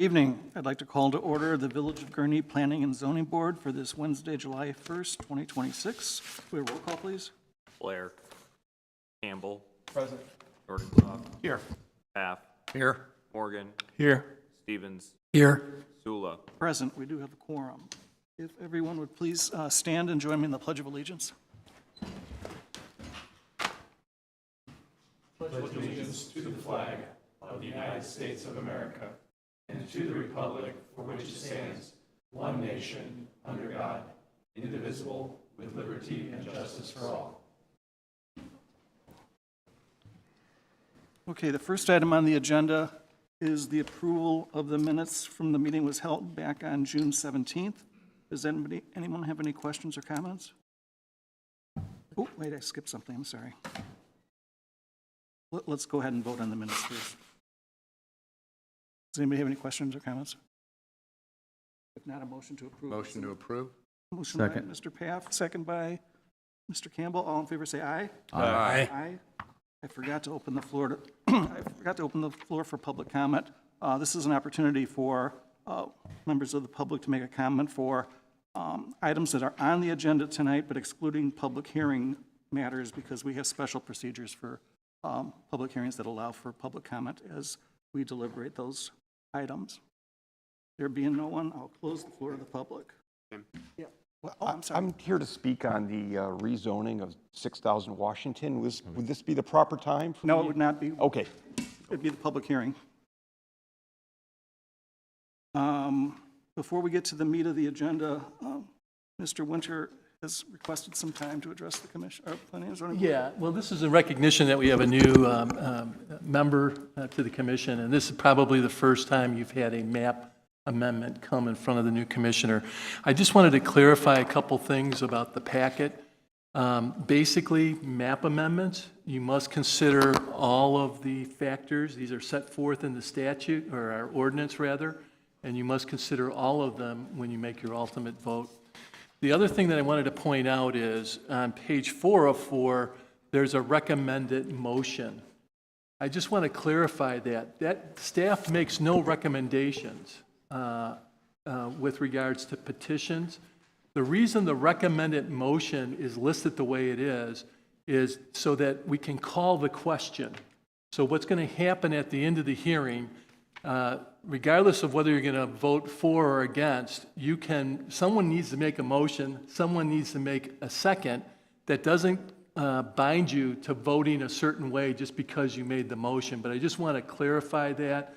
Evening. I'd like to call to order the Village of Gurnee Planning and Zoning Board for this Wednesday, July 1st, 2026. We have a roll call, please. Blair. Campbell. Present. Jordan. Here. Paff. Here. Morgan. Here. Stevens. Here. Sula. Present. We do have a quorum. If everyone would please stand and join me in the Pledge of Allegiance. Pledge allegiance to the flag of the United States of America and to the republic for which it stands, one nation, under God, indivisible, with liberty and justice for all. Okay, the first item on the agenda is the approval of the minutes from the meeting was held back on June 17th. Does anyone have any questions or comments? Oh, wait, I skipped something. I'm sorry. Let's go ahead and vote on the minutes first. Does anybody have any questions or comments? If not, a motion to approve. Motion to approve. Motion by Mr. Paff, second by Mr. Campbell. All in favor say aye. Aye. Aye. I forgot to open the floor for public comment. This is an opportunity for members of the public to make a comment for items that are on the agenda tonight, but excluding public hearing matters because we have special procedures for public hearings that allow for public comment as we deliberate those items. There being no one, I'll close the floor to the public. Yeah. Well, I'm sorry. I'm here to speak on the rezoning of 6,000 Washington. Would this be the proper time? For No, me? it would not be. Okay. It'd be the public hearing. Before we get to the meat of the agenda, Mr. Winter has requested some time to address the commission, or planning and zoning board. Yeah, well, this is a recognition that we have a new member to the commission, and this is probably the first time you've had a map amendment come in front of the new commissioner. I just wanted to clarify a couple things about the packet. Basically, map amendments, you must consider all of the factors. These are set forth in the statute, or our ordinance rather, and you must consider all of them when you make your ultimate vote. The other thing that I wanted to point out is on page 4 of 4, there's a recommended motion. I just want to clarify that staff makes no recommendations with regards to petitions. The reason the recommended motion is listed the way it is so that we can call the question. So what's going to happen at the end of the hearing, regardless of whether you're going to vote for or against, someone needs to make a motion, someone needs to make a second that doesn't bind you to voting a certain way just because you made the motion. But I just want to clarify that,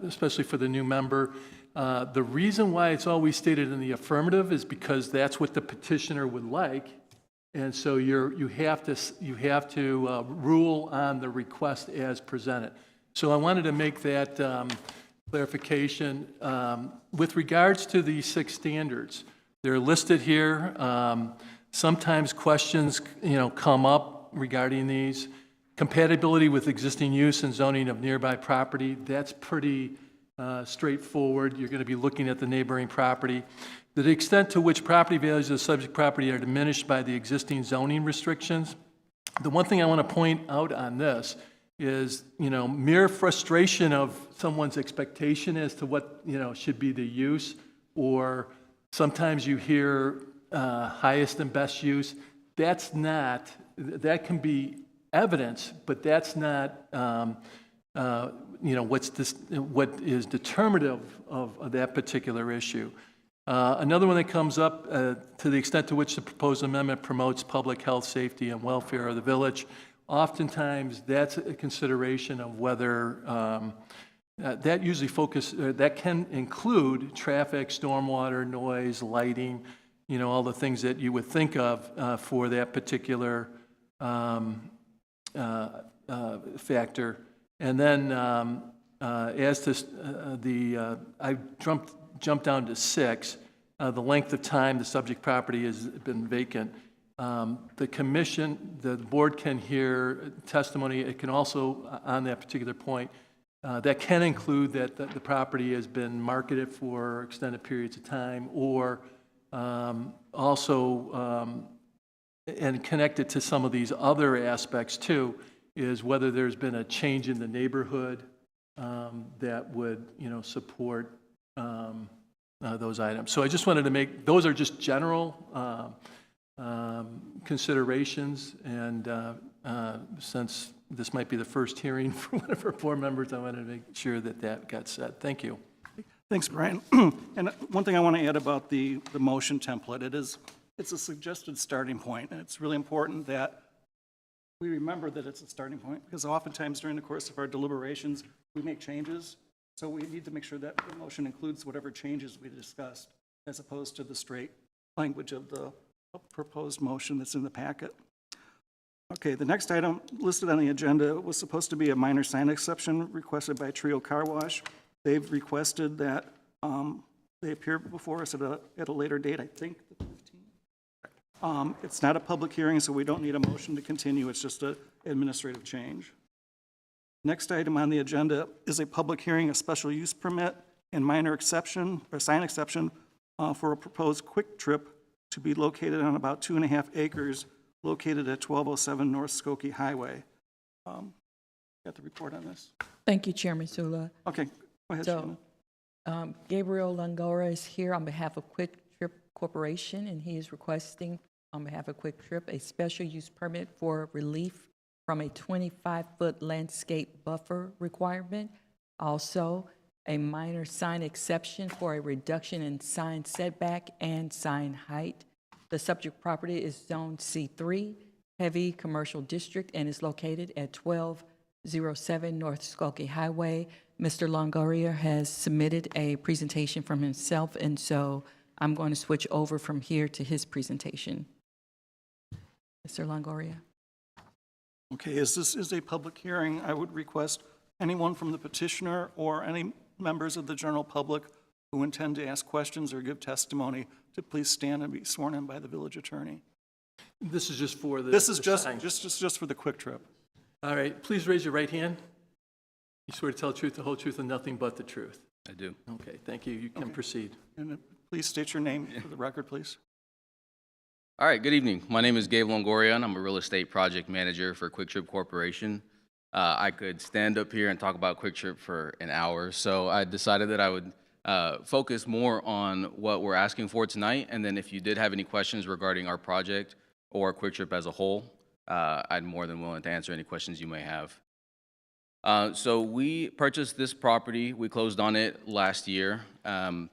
especially for the new member. The reason why it's always stated in the affirmative is because that's what the petitioner would like. And so you have to rule on the request as presented. So I wanted to make that clarification. With regards to the 6 standards, they're listed here. Sometimes questions come up regarding these. Compatibility with existing use and zoning of nearby property, that's pretty straightforward. You're going to be looking at the neighboring property. The extent to which property values of the subject property are diminished by the existing zoning restrictions. The one thing I want to point out on this is, mere frustration of someone's expectation as to what, should be the use, or sometimes you hear highest and best use. That can be evidence, but that's not, what is determinative of that particular issue. Another one that comes up, to the extent to which the proposed amendment promotes public health, safety, and welfare of the village. Oftentimes, that's a consideration of whether that can include traffic, stormwater, noise, lighting, all the things that you would think of for that particular factor. And then, as to I jumped down to 6. The length of time the subject property has been vacant. The board can hear testimony. It can also, on that particular point, that can include that the property has been marketed for extended periods of time, or also, and connected to some of these other aspects too, is whether there's been a change in the neighborhood, that would, support those items. So I just wanted to make, those are just general considerations, and since this might be the first hearing for one of our board members, I wanted to make sure that that got said. Thank you. Thanks, Brian. And one thing I want to add about the motion template, it's a suggested starting point, and it's really important that we remember that it's a starting point, because oftentimes during the course of our deliberations, we make changes, so we need to make sure that the motion includes whatever changes we discussed, as opposed to the straight language of the proposed motion that's in the packet. Okay, the next item listed on the agenda was supposed to be a minor sign exception requested by Trio Car Wash. They've requested that they appear before us at a later date, I think the 15th. It's not a public hearing, so we don't need a motion to continue. It's just an administrative change. Next item on the agenda is a public hearing, a special use permit and minor exception, or sign exception, for a proposed Quick Trip to be located on about 2.5 acres located at 1207 North Skokie Highway. Got the report on this? Thank you, Chairman Sula. Okay, go ahead, So, Sheena. Gabriel Langora is here on behalf of Quick Trip Corporation, and he is requesting on behalf of Quick Trip a special use permit for relief from a 25-foot landscape buffer requirement. Also, a minor sign exception for a reduction in sign setback and sign height. The subject property is Zone C3, Heavy Commercial District, and is located at 1207 North Skokie Highway. Mr. Longoria has submitted a presentation from himself, and so I'm going to switch over from here to his presentation. Mr. Longoria. Okay, as this is a public hearing, I would request anyone from the petitioner or any members of the general public who intend to ask questions or give testimony to please stand and be sworn in by the village attorney. This is just for the This is the sign. just for the Quick Trip. All right, please raise your right hand. You swear to tell the truth, the whole truth, and nothing but the truth. I do. Okay, thank you. You can proceed. And please state your name for the record, please. All right, good evening. My name is Gabe Longoria, and I'm a real estate project manager for Quick Trip Corporation. I could stand up here and talk about Quick Trip for an hour, so I decided that I would focus more on what we're asking for tonight, and then if you did have any questions regarding our project or Quick Trip as a whole, I'm more than willing to answer any questions you may have. So we purchased this property. We closed on it last year, and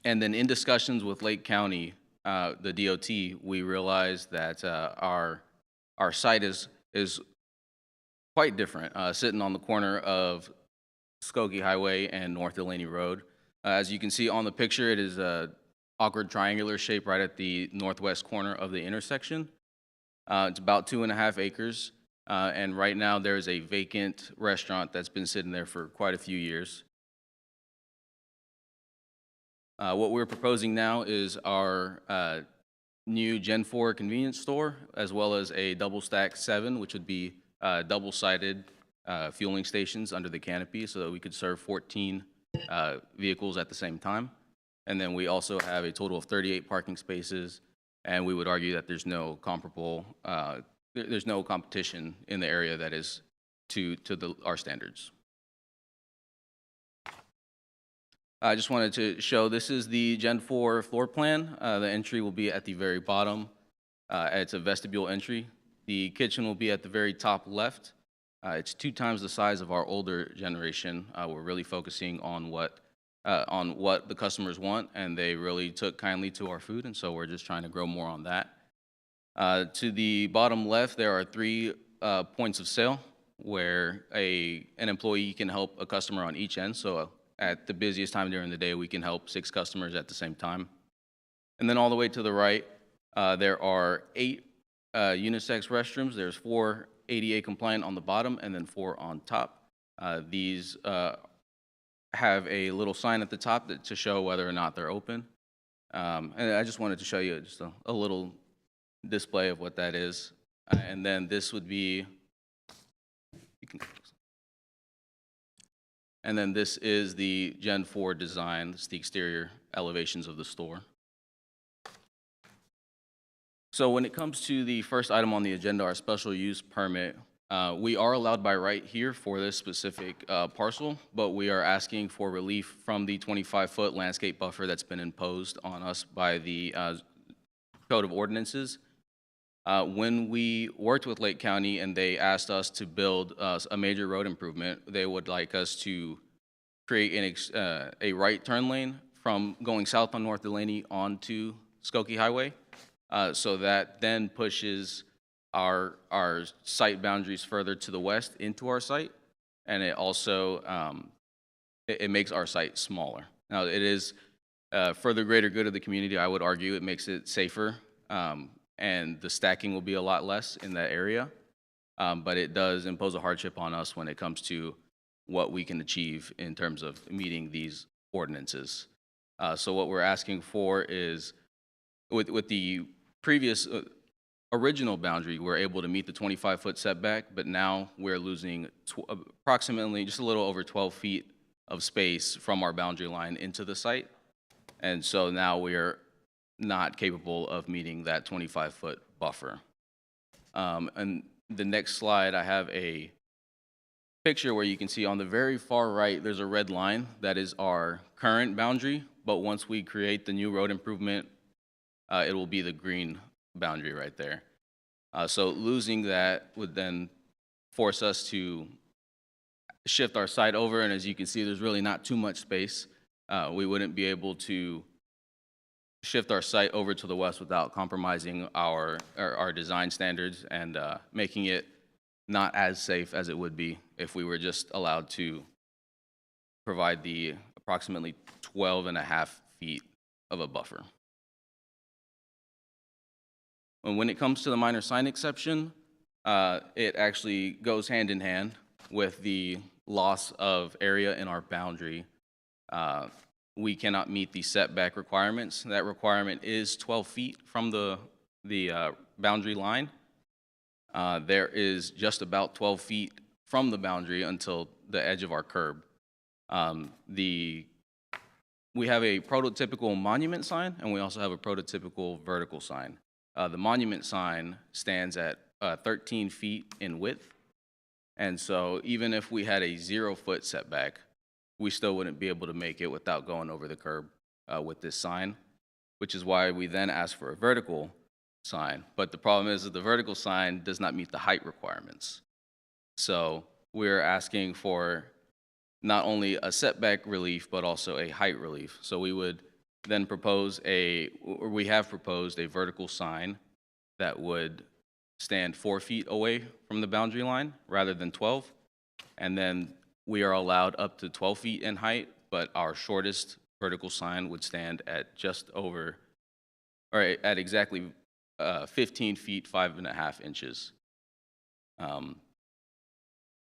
then in discussions with Lake County, the DOT, we realized that our site is quite different, sitting on the corner of Skokie Highway and North Delaney Road. As you can see on the picture, it is a awkward triangular shape right at the northwest corner of the intersection. It's about 2.5 acres, and right now there is a vacant restaurant that's been sitting there for quite a few years. What we're proposing now is our new Gen 4 convenience store, as well as a double stack 7, which would be double-sided fueling stations under the canopy so that we could serve 14 vehicles at the same time. And then we also have a total of 38 parking spaces, and we would argue that there's no comparable, there's no competition in the area that is to our standards. I just wanted to show, this is the Gen 4 floor plan. The entry will be at the very bottom. It's a vestibule entry. The kitchen will be at the very top left. It's 2 times the size of our older generation. We're really focusing on what the customers want, and they really took kindly to our food, and so we're just trying to grow more on that. To the bottom left, there are 3 points of sale where an employee can help a customer on each end. So at the busiest time during the day, we can help 6 customers at the same time. And then all the way to the right, there are 8 unisex restrooms. There's 4 ADA compliant on the bottom and then 4 on top. These have a little sign at the top to show whether or not they're open. And I just wanted to show you just a little display of what that is. And then this would be, and then this is the Gen 4 design. This is the exterior elevations of the store. So when it comes to the first item on the agenda, our special use permit, We are allowed by right here for this specific parcel, but we are asking for relief from the 25-foot landscape buffer that's been imposed on us by the Code of Ordinances. When we worked with Lake County and they asked us to build a major road improvement, they would like us to create a right turn lane from going south on North Delaney onto Skokie Highway. So that then pushes our site boundaries further to the west into our site, and it also it makes our site smaller. Now, it is for the greater good of the community, I would argue. It makes it safer, and the stacking will be a lot less in that area, but it does impose a hardship on us when it comes to what we can achieve in terms of meeting these ordinances. So what we're asking for is, with the previous original boundary, we're able to meet the 25-foot setback, but now we're losing approximately just a little over 12 feet of space from our boundary line into the site. And so now we're not capable of meeting that 25-foot buffer. And the next slide, I have a picture where you can see on the very far right, there's a red line that is our current boundary, but once we create the new road improvement, it will be the green boundary right there. So losing that would then force us to shift our site over, and as you can see, there's really not too much space. We wouldn't be able to shift our site over to the west without compromising our design standards and making it not as safe as it would be if we were just allowed to provide the approximately 12.5 feet of a buffer. And when it comes to the minor sign exception, it actually goes hand in hand with the loss of area in our boundary. We cannot meet the setback requirements. That requirement is 12 feet from the boundary line. There is just about 12 feet from the boundary until the edge of our curb. We have a prototypical monument sign, and we also have a prototypical vertical sign. The monument sign stands at 13 feet in width, and so even if we had a 0-foot setback, we still wouldn't be able to make it without going over the curb with this sign, which is why we then ask for a vertical sign. But the problem is that the vertical sign does not meet the height requirements. So we're asking for not only a setback relief, but also a height relief. So we would then we have proposed a vertical sign that would stand 4 feet away from the boundary line rather than 12. And then we are allowed up to 12 feet in height, but our shortest vertical sign would stand at at exactly 15 feet, 5.5 inches.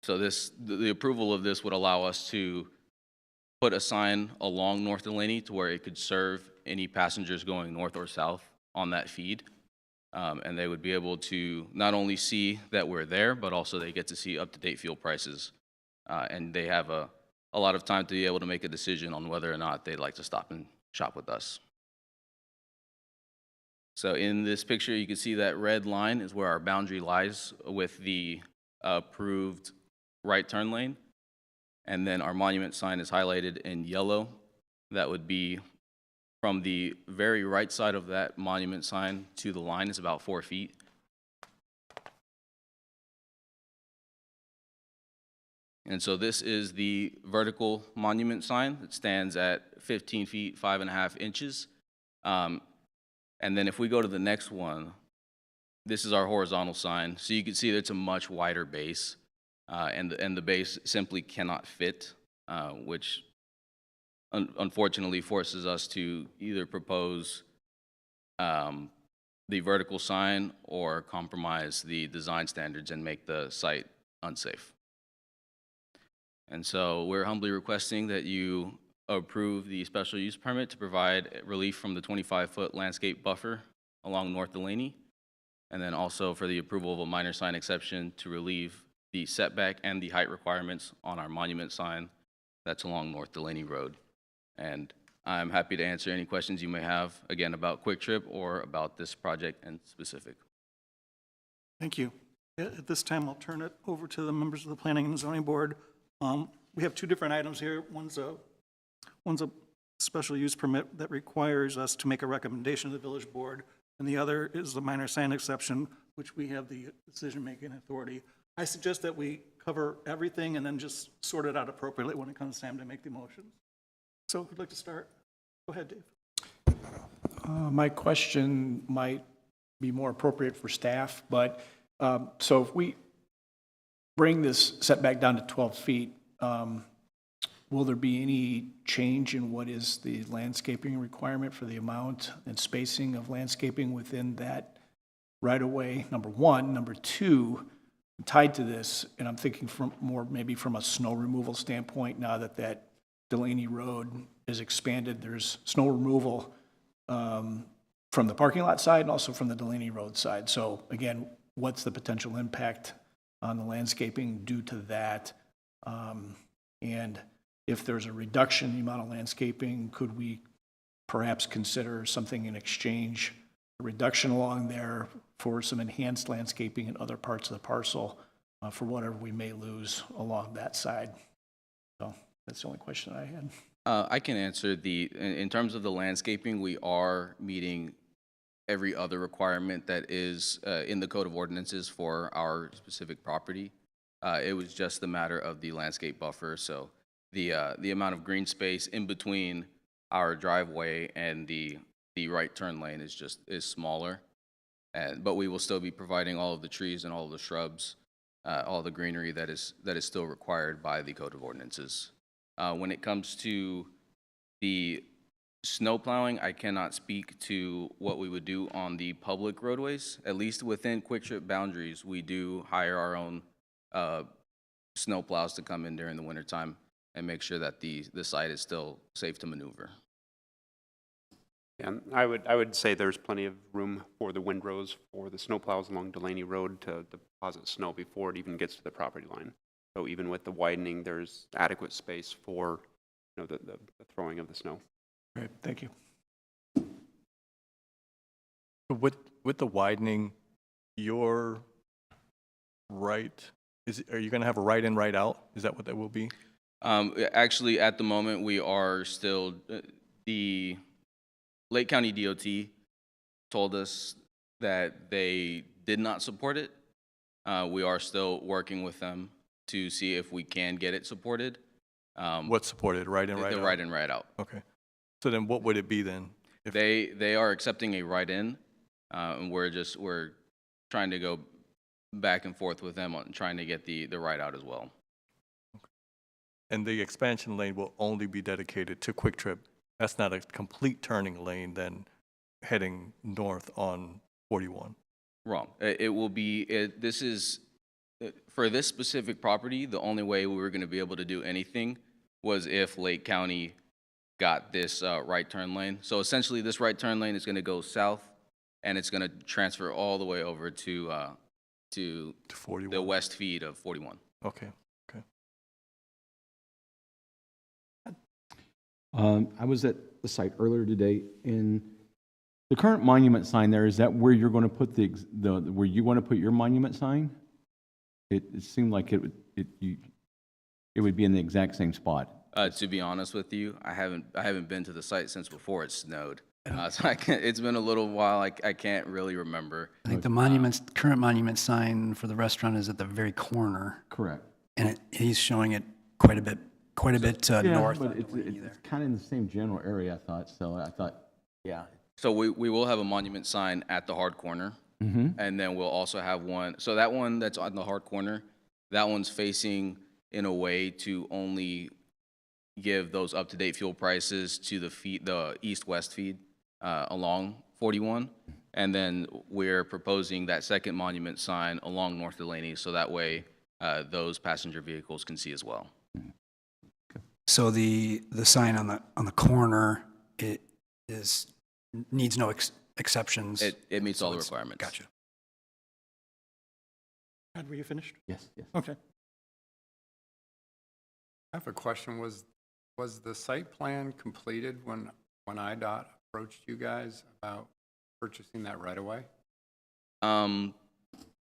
So the approval of this would allow us to put a sign along North Delaney to where it could serve any passengers going north or south on that feed. And they would be able to not only see that we're there, but also they get to see up-to-date fuel prices. And they have a lot of time to be able to make a decision on whether or not they'd like to stop and shop with us. So in this picture, you can see that red line is where our boundary lies with the approved right turn lane. And then our monument sign is highlighted in yellow. That would be from the very right side of that monument sign to the line is about 4 feet. And so this is the vertical monument sign that stands at 15 feet, 5.5 inches. And then if we go to the next one, this is our horizontal sign. So you can see that it's a much wider base, and the base simply cannot fit, which unfortunately forces us to either propose the vertical sign or compromise the design standards and make the site unsafe. And so we're humbly requesting that you approve the special use permit to provide relief from the 25-foot landscape buffer along North Delaney, and then also for the approval of a minor sign exception to relieve the setback and the height requirements on our monument sign that's along North Delaney Road. And I'm happy to answer any questions you may have, again, about Quick Trip or about this project in specific. Thank you. At this time, I'll turn it over to the members of the Planning and Zoning Board. We have two different items here. One's a special use permit that requires us to make a recommendation to the village board, and the other is the minor sign exception, which we have the decision-making authority. I suggest that we cover everything and then just sort it out appropriately when it comes time to make the motions. So if you'd like to start, go ahead, Dave. My question might be more appropriate for staff, but, so if we bring this setback down to 12 feet, will there be any change in what is the landscaping requirement for the amount and spacing of landscaping within that right-of-way, number one? Number two, tied to this, and I'm thinking from more maybe from a snow removal standpoint, now that that Delaney Road is expanded, there's snow removal from the parking lot side and also from the Delaney Road side. So again, what's the potential impact on the landscaping due to that? And if there's a reduction in the amount of landscaping, could we perhaps consider something in exchange, a reduction along there for some enhanced landscaping in other parts of the parcel for whatever we may lose along that side? So that's the only question I had. I can answer in terms of the landscaping, we are meeting every other requirement that is in the Code of Ordinances for our specific property. It was just a matter of the landscape buffer, so the amount of green space in between our driveway and the right turn lane is smaller. But we will still be providing all of the trees and all of the shrubs, all the greenery that is still required by the Code of Ordinances. When it comes to the snow plowing, I cannot speak to what we would do on the public roadways. At least within Quick Trip boundaries, we do hire our own snow plows to come in during the wintertime and make sure that the site is still safe to maneuver. And I would say there's plenty of room for the windrows for the snowplows along Delaney Road to deposit snow before it even gets to the property line. So even with the widening, there's adequate space for the throwing of the snow. Great, thank you. With the widening, your right, are you going to have a right in, right out? Is that what that will be? Actually, at the moment, we are still, the Lake County DOT told us that they did not support it. We are still working with them to see if we can get it supported. What's supported, right in, right out? The right in, right out. Okay. So then what would it be then? If They are accepting a right in, and we're trying to go back and forth with them on trying to get the right out as well. And the expansion lane will only be dedicated to Quick Trip. That's not a complete turning lane then heading north on 41. Wrong. It will be, this is, for this specific property, the only way we were going to be able to do anything was if Lake County got this right turn lane. So essentially, this right turn lane is going to go south, and it's going to transfer all the way over to 41. the west feed of 41. Okay. Okay. I was at the site earlier today, and the current monument sign there, is that where you're going to put where you want to put your monument sign? It seemed like it would be in the exact same spot. To be honest with you, I haven't been to the site since before it snowed. So it's been a little while. I can't really remember. I think the current monument sign for the restaurant is at the very corner, Correct. and he's showing it quite a bit north. But it's kind of in the same general area, I thought. So I thought, yeah. So we will have a monument sign at the hard corner, and then we'll also have one. So that one that's on the hard corner, that one's facing in a way to only give those up-to-date fuel prices to the east-west feed along 41. And then we're proposing that second monument sign along North Delaney, so that way those passenger vehicles can see as well. So the sign on the corner, it needs no exceptions. It meets all the it's- requirements. Gotcha. Ed, were you finished? Yes, yes. Okay. I have a question. Was the site plan completed when IDOT approached you guys about purchasing that right away?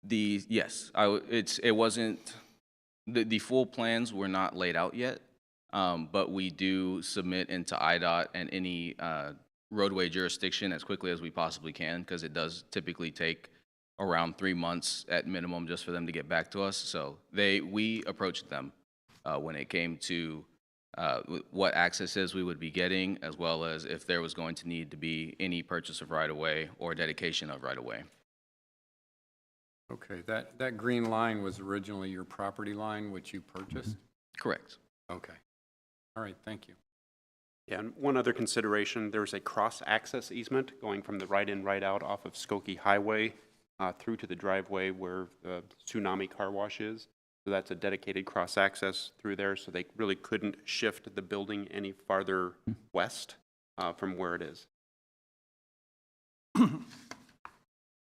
Yes, it wasn't, the full plans were not laid out yet, but we do submit into IDOT and any roadway jurisdiction as quickly as we possibly can, because it does typically take around 3 months at minimum just for them to get back to us. So we approached them when it came to what accesses we would be getting, as well as if there was going to need to be any purchase of right-of-way or dedication of right-of-way. Okay, that green line was originally your property line, which you purchased? Correct. Okay. All right, thank you. Yeah, and one other consideration, there's a cross-access easement going from the right-in, right-out off of Skokie Highway through to the driveway where the Tsunami Car Wash is. So that's a dedicated cross-access through there, so they really couldn't shift the building any farther west from where it is.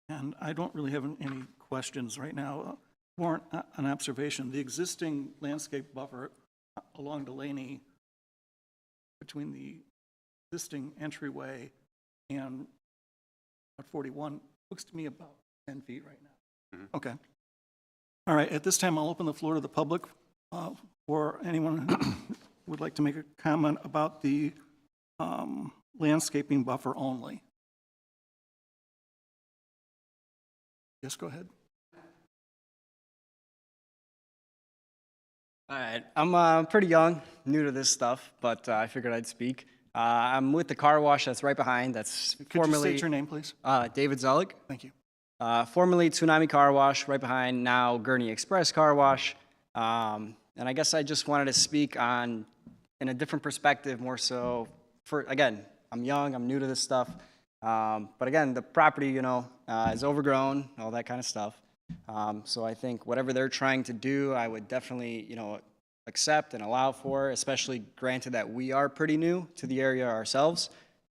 And I don't really have any questions right now. Warrant an observation. The existing landscape buffer along Delaney between the existing entryway and 41 looks to me about 10 feet right now. Mm-hmm. Okay. All right, at this time, I'll open the floor to the public for anyone who would like to make a comment about the landscaping buffer only. Yes, go ahead. All right, I'm pretty young, new to this stuff, but I figured I'd speak. I'm with the car wash that's right behind. That's Could formerly you state your name, please? David Zelig. Thank you. Formerly Tsunami Car Wash, right behind now Gurnee Express Car Wash. And I guess I just wanted to speak on, in a different perspective, more so for, again, I'm young, I'm new to this stuff. But again, the property, you know, is overgrown, all that kind of stuff. So I think whatever they're trying to do, I would definitely, you know, accept and allow for, especially granted that we are pretty new to the area ourselves.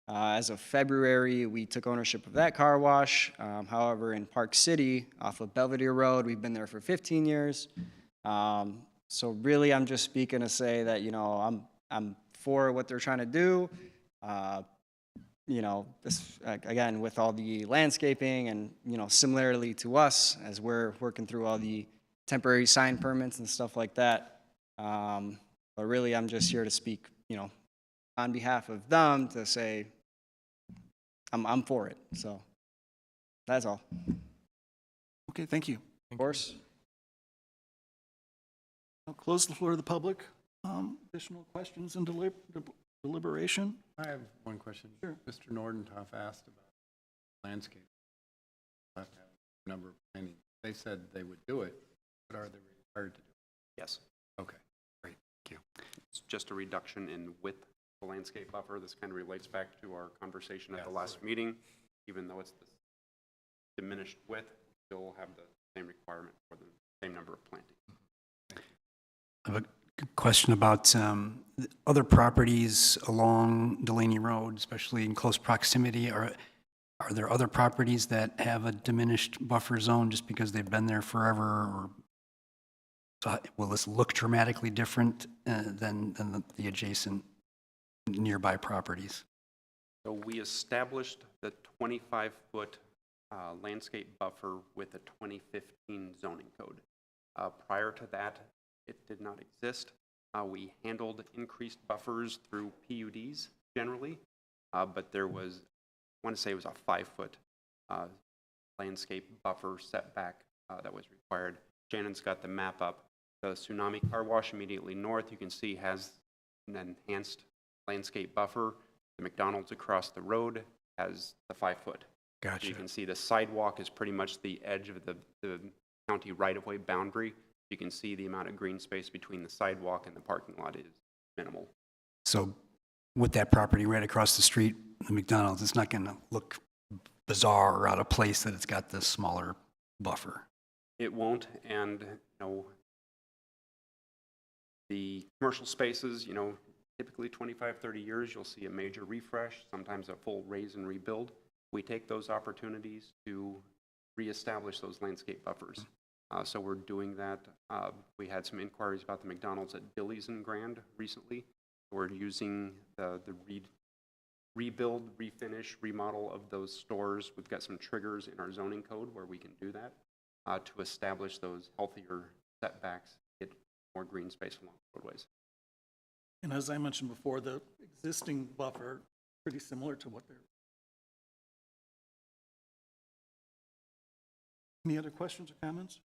As of February, we took ownership of that car wash. However, in Park City, off of Belvedere Road, we've been there for 15 years. So really, I'm just speaking to say that, you know, I'm for what they're trying to do. You know, this, again, with all the landscaping and, you know, similarly to us, as we're working through all the temporary sign permits and stuff like that. But really, I'm just here to speak, you know, on behalf of them to say, I'm for it. So that's all. Okay, thank you. Of course. I'll close the floor to the public. Additional questions and deliberation? I have one question. Sure. Mr. Nordentoff asked about landscape. We'll have to have a number of planning. They said they would do it, but are they required to do Yes, it? Okay, great, thank you. it's just a reduction in width of the landscape buffer. This kind of relates back to our conversation at the last meeting. Even though it's the diminished width, still have the same requirement for the same number of plantings. I have a question about other properties along Delaney Road, especially in close proximity. Are there other properties that have a diminished buffer zone just because they've been there forever? Or will this look dramatically different than the adjacent nearby properties? So we established the 25-foot landscape buffer with the 2015 zoning code. Prior to that, it did not exist. We handled increased buffers through PUDs generally, but there was, I want to say it was a 5-foot landscape buffer setback that was required. Shannon's got the map up. The Tsunami Car Wash immediately north, you can see, has an enhanced landscape buffer. The McDonald's across the road has the 5-foot. Gotcha. You can see the sidewalk is pretty much the edge of the county right-of-way boundary. You can see the amount of green space between the sidewalk and the parking lot is minimal. So with that property right across the street, the McDonald's, it's not going to look bizarre or out of place that it's got this smaller buffer. It won't, and, you know, the commercial spaces, you know, typically 25, 30 years, you'll see a major refresh, sometimes a full raise and rebuild. We take those opportunities to reestablish those landscape buffers. So we're doing that. We had some inquiries about the McDonald's at Billy's and Grand recently. We're using the rebuild, refinish, remodel of those stores. We've got some triggers in our zoning code where we can do that. to establish those healthier setbacks, get more green space along roadways. And as I mentioned before, the existing buffer, pretty similar to what they're. Any other questions or comments?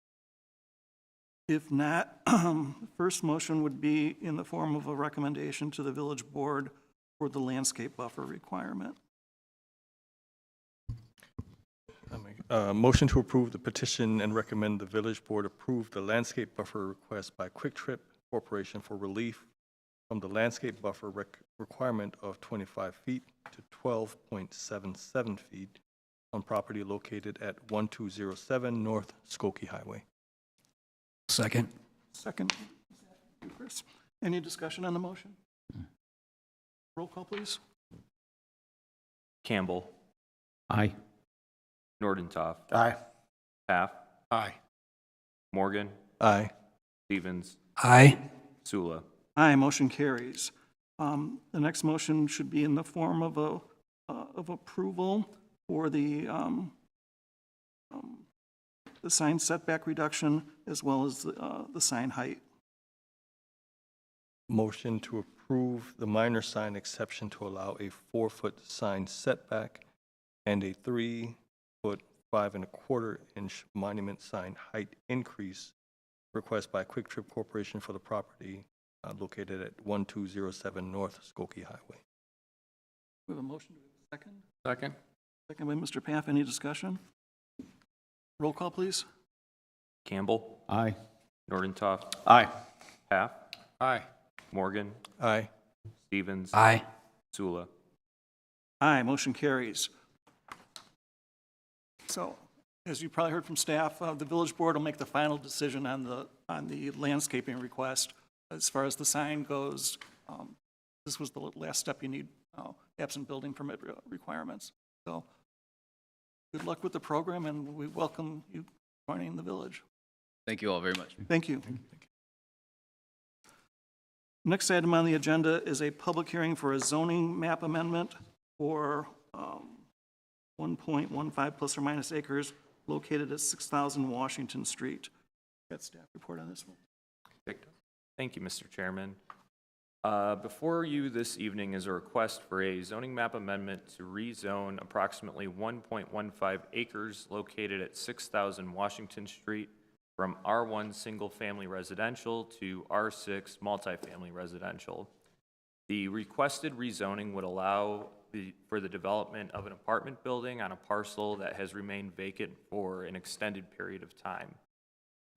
If not, the first motion would be in the form of a recommendation to the village board for the landscape buffer requirement. Motion to approve the petition and recommend the village board approve the landscape buffer request by Quick Trip Corporation for relief from the landscape buffer requirement of 25 feet to 12.77 feet on property located at 1207 North Skokie Highway. Second. Second, Chris. Any discussion on the motion? Roll call, please. Campbell, Aye. Nordentoff, Aye. Paff, Aye. Morgan, Aye. Stevens, Aye. Sula. Aye, motion carries. The next motion should be in the form of approval for the sign setback reduction as well as the sign height. Motion to approve the minor sign exception to allow a 4-foot sign setback and a 3-foot 5.25-inch monument sign height increase request by Quick Trip Corporation for the property located at 1207 North Skokie Highway. We have a motion. Second? Second. Second by Mr. Paff. Any discussion? Roll call, please. Campbell, Aye. Nordentoff, Aye. Paff, Aye. Morgan, Aye. Stevens, Aye. Sula. Aye, motion carries. So, as you probably heard from staff, the village board will make the final decision on the landscaping request. As far as the sign goes, this was the last step you need, absent building permit requirements. So, good luck with the program, and we welcome you joining the village. Thank you all very much. Thank you. Next item on the agenda is a public hearing for a zoning map amendment for 1.15 plus or minus acres located at 6,000 Washington Street. Got staff report on this one. Thank you, Mr. Chairman. Before you this evening is a request for a zoning map amendment to rezone approximately 1.15 acres located at 6,000 Washington Street from R1 single-family residential to R6 multifamily residential. The requested rezoning would allow for the development of an apartment building on a parcel that has remained vacant for an extended period of time.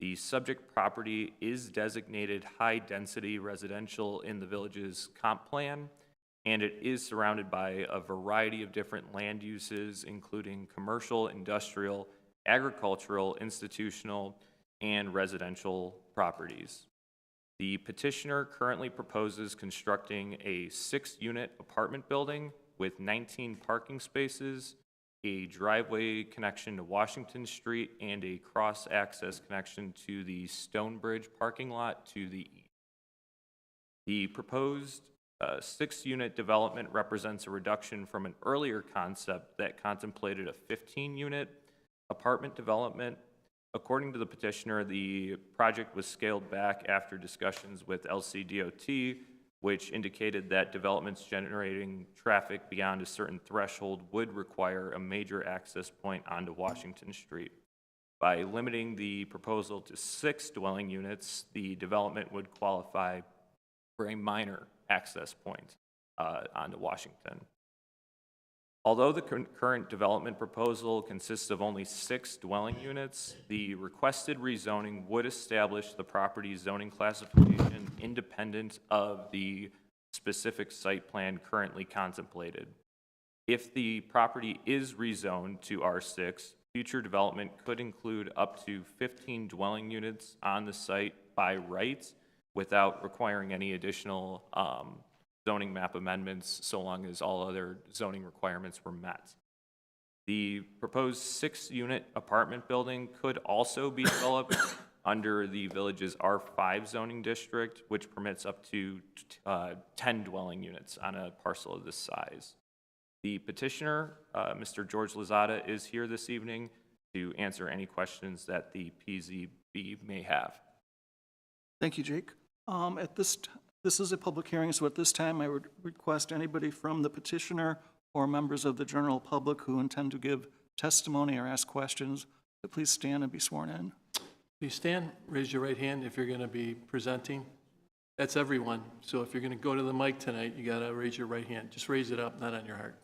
The subject property is designated high-density residential in the village's comp plan, and it is surrounded by a variety of different land uses, including commercial, industrial, agricultural, institutional, and residential properties. The petitioner currently proposes constructing a 6-unit apartment building with 19 parking spaces, a driveway connection to Washington Street, and a cross-access connection to the Stonebridge parking lot to the east. The proposed 6-unit development represents a reduction from an earlier concept that contemplated a 15-unit apartment development. According to the petitioner, the project was scaled back after discussions with LCDOT, which indicated that developments generating traffic beyond a certain threshold would require a major access point onto Washington Street. By limiting the proposal to 6 dwelling units, the development would qualify for a minor access point onto Washington. Although the current development proposal consists of only 6 dwelling units, the requested rezoning would establish the property's zoning classification independent of the specific site plan currently contemplated. If the property is rezoned to R6, future development could include up to 15 dwelling units on the site by right without requiring any additional zoning map amendments so long as all other zoning requirements were met. The proposed 6-unit apartment building could also be developed under the village's R5 zoning district, which permits up to 10 dwelling units on a parcel of this size. The petitioner, Mr. George Lozada, is here this evening to answer any questions that the PZB may have. Thank you, Jake. This is a public hearing, so at this time, I would request anybody from the petitioner or members of the general public who intend to give testimony or ask questions to please stand and be sworn in. Please stand, raise your right hand if you're going to be presenting. That's everyone. So if you're going to go to the mic tonight, you got to raise your right hand. Just raise it up, not on your heart.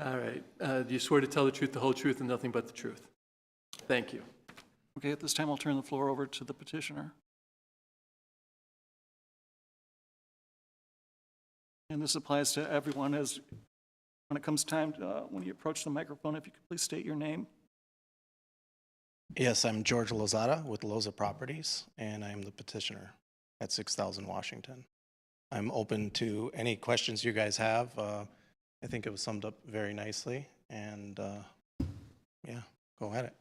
All right. Do you swear to tell the truth, the whole truth, and nothing but the truth? Thank you. Okay, at this time, I'll turn the floor over to the petitioner. And this applies to everyone as, when it comes time, when you approach the microphone, if you could please state your name. Yes, I'm George Lozada with Loza Properties, and I'm the petitioner at 6000 Washington. I'm open to any questions you guys have. I think it was summed up very nicely, and yeah, go at it.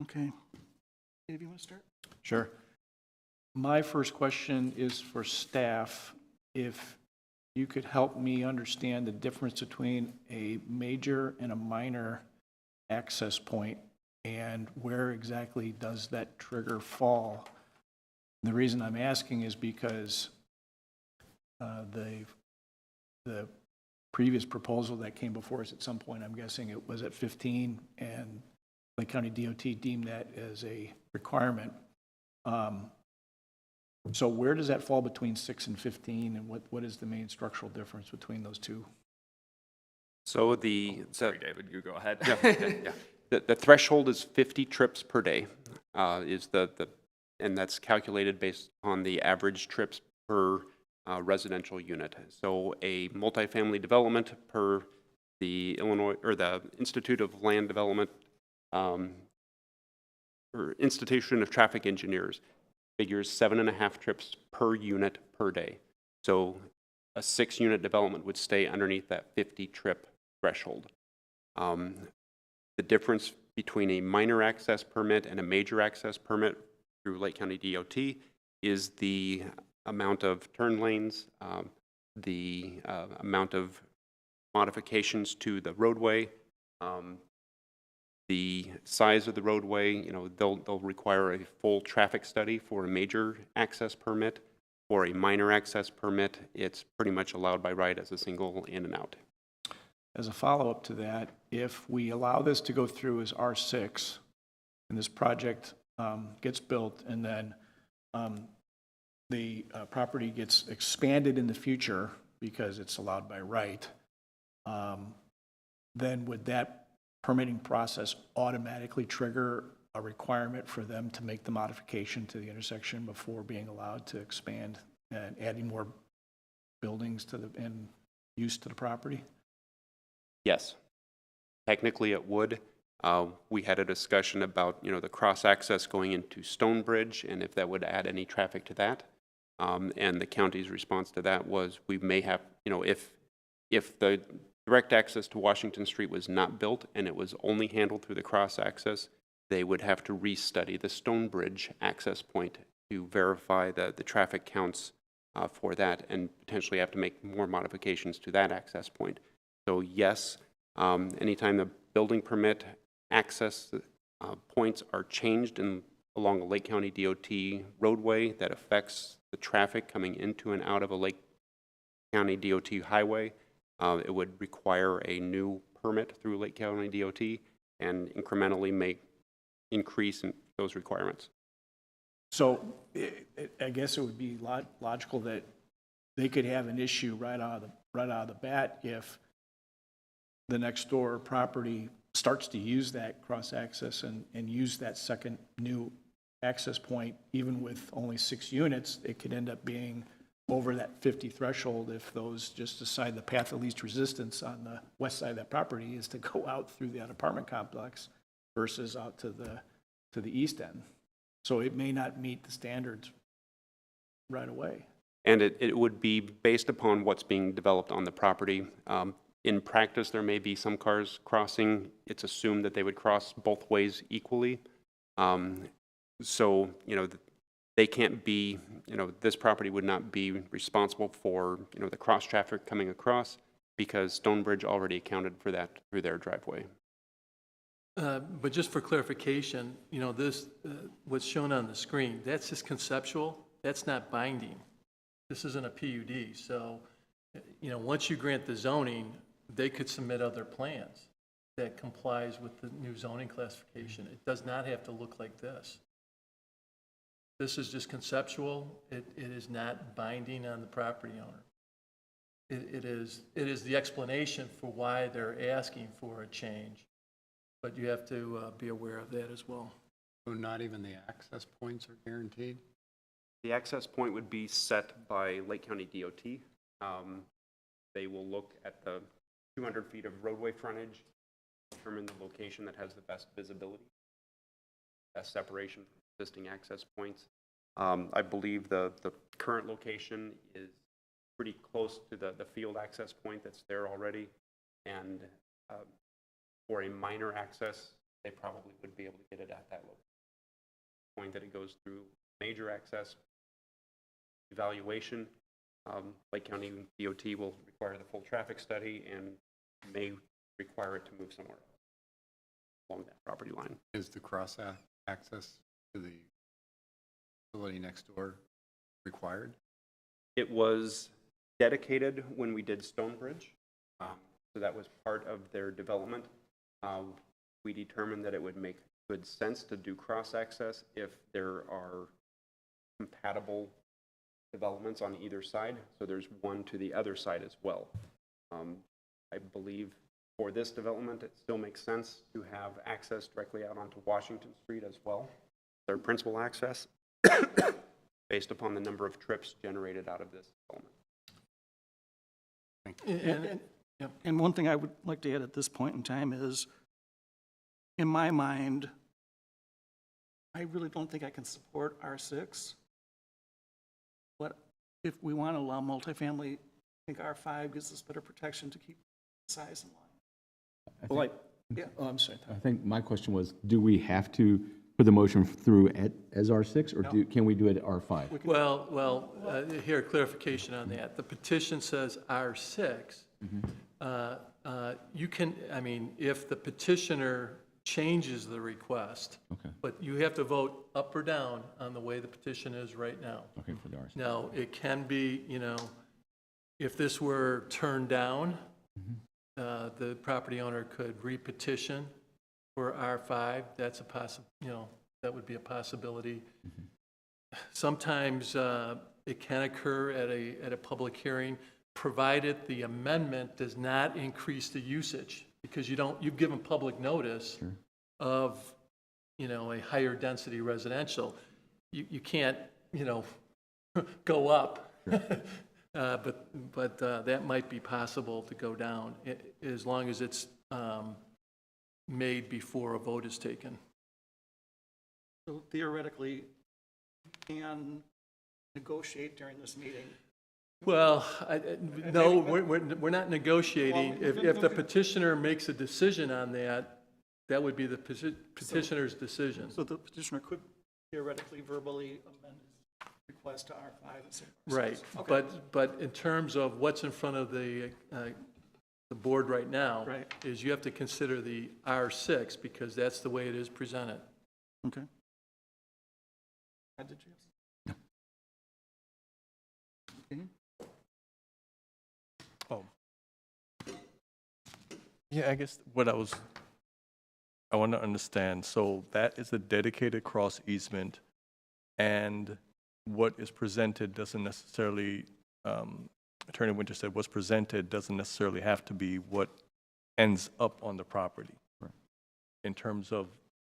Okay. Dave, you want to start? Sure. My first question is for staff. If you could help me understand the difference between a major and a minor access point, and where exactly does that trigger fall? The reason I'm asking is because the previous proposal that came before us at some point, I'm guessing it was at 15, and Lake County DOT deemed that as a requirement. So where does that fall between 6 and 15, and what is the main structural difference between those two? So Sorry, David, you go ahead. yeah. The threshold is 50 trips per day, and that's calculated based on the average trips per residential unit. So a multifamily development per the Illinois, or the Institute of Land Development, or Institution of Traffic Engineers, figures 7.5 trips per unit per day. So a 6-unit development would stay underneath that 50 trip threshold. The difference between a minor access permit and a major access permit through Lake County DOT is the amount of turn lanes, the amount of modifications to the roadway, the size of the roadway. You know, they'll require a full traffic study for a major access permit. For a minor access permit, it's pretty much allowed by right as a single in and out. As a follow-up to that, if we allow this to go through as R6, and this project gets built, and then the property gets expanded in the future because it's allowed by right, then would that permitting process automatically trigger a requirement for them to make the modification to the intersection before being allowed to expand and adding more buildings to and use to the property? Yes, technically it would. We had a discussion about, the cross-access going into Stonebridge and if that would add any traffic to that. And the county's response to that was we may have, if the direct access to Washington Street was not built and it was only handled through the cross-access, they would have to restudy the Stonebridge access point to verify the traffic counts for that, and potentially have to make more modifications to that access point. So yes, anytime the building permit access points are changed along a Lake County DOT roadway that affects the traffic coming into and out of a Lake County DOT highway, it would require a new permit through Lake County DOT and incrementally increase in those requirements. So I guess it would be logical that they could have an issue right out of the bat if the next door property starts to use that cross-access and use that second new access point. Even with only 6 units, it could end up being over that 50 threshold if those just decide the path of least resistance on the west side of that property is to go out through that apartment complex versus out to the east end. So it may not meet the standards right away. And it would be based upon what's being developed on the property. In practice, there may be some cars crossing. It's assumed that they would cross both ways equally. So, they can't be, this property would not be responsible for, the cross traffic coming across because Stonebridge already accounted for that through their driveway. But just for clarification, you know, this, what's shown on the screen, that's just conceptual, that's not binding. This isn't a PUD, so, you know, once you grant the zoning, they could submit other plans that complies with the new zoning classification. It does not have to look like this. This is just conceptual, it is not binding on the property owner. It is the explanation for why they're asking for a change, but you have to be aware of that as well. So not even the access points are guaranteed? The access point would be set by Lake County DOT. They will look at the 200 feet of roadway frontage, determine the location that has the best visibility, best separation from existing access points. I believe the current location is pretty close to the field access point that's there already. And for a minor access, they probably would be able to get it at that point that it goes through major access evaluation. Lake County DOT will require the full traffic study and may require it to move somewhere else along that property line. Is the cross access to the facility next door required? It was dedicated when we did Stonebridge, so that was part of their development. We determined that it would make good sense to do cross-access if there are compatible developments on either side, so there's one to the other side as well. I believe for this development, it still makes sense to have access directly out onto Washington Street as well, their principal access, based upon the number of trips generated out of this development. And one thing I would like to add at this point in time is, in my mind, I really don't think I can support R6. But if we want to allow multifamily, I think R5 gives us better protection to keep size in line. Well, oh, I'm sorry. I think my question was, do we have to put the motion through as R6, or can we do it at R5? Well, here, clarification on that. The petition says R6. You can, I mean, if the petitioner changes the request, but you have to vote up or down on the way the petition is right now. Okay, for the R6. Now, it can be, you know, if this were turned down, the property owner could repetition for R5. That's a you know, that would be a possibility. Sometimes it can occur at a public hearing, provided the amendment does not increase the usage, because you've given public notice of, you know, a higher density residential. You can't, you know, go up. But that might be possible to go down, as long as it's made before a vote is taken. So theoretically, we can negotiate during this meeting. Well, no, we're not negotiating. If the petitioner makes a decision on that, that would be the petitioner's decision. So the petitioner could theoretically verbally amend his request to R5 instead of R6. Right, Okay. but in terms of what's in front of the board right now, Right. is you have to consider the R6, because that's the way it is presented. Okay. Did you? Okay. Oh. Yeah, I guess I want to understand, so that is a dedicated cross easement, and what is presented doesn't necessarily, Attorney Winter said, what's presented doesn't necessarily have to be what ends up on the property. Right. In terms of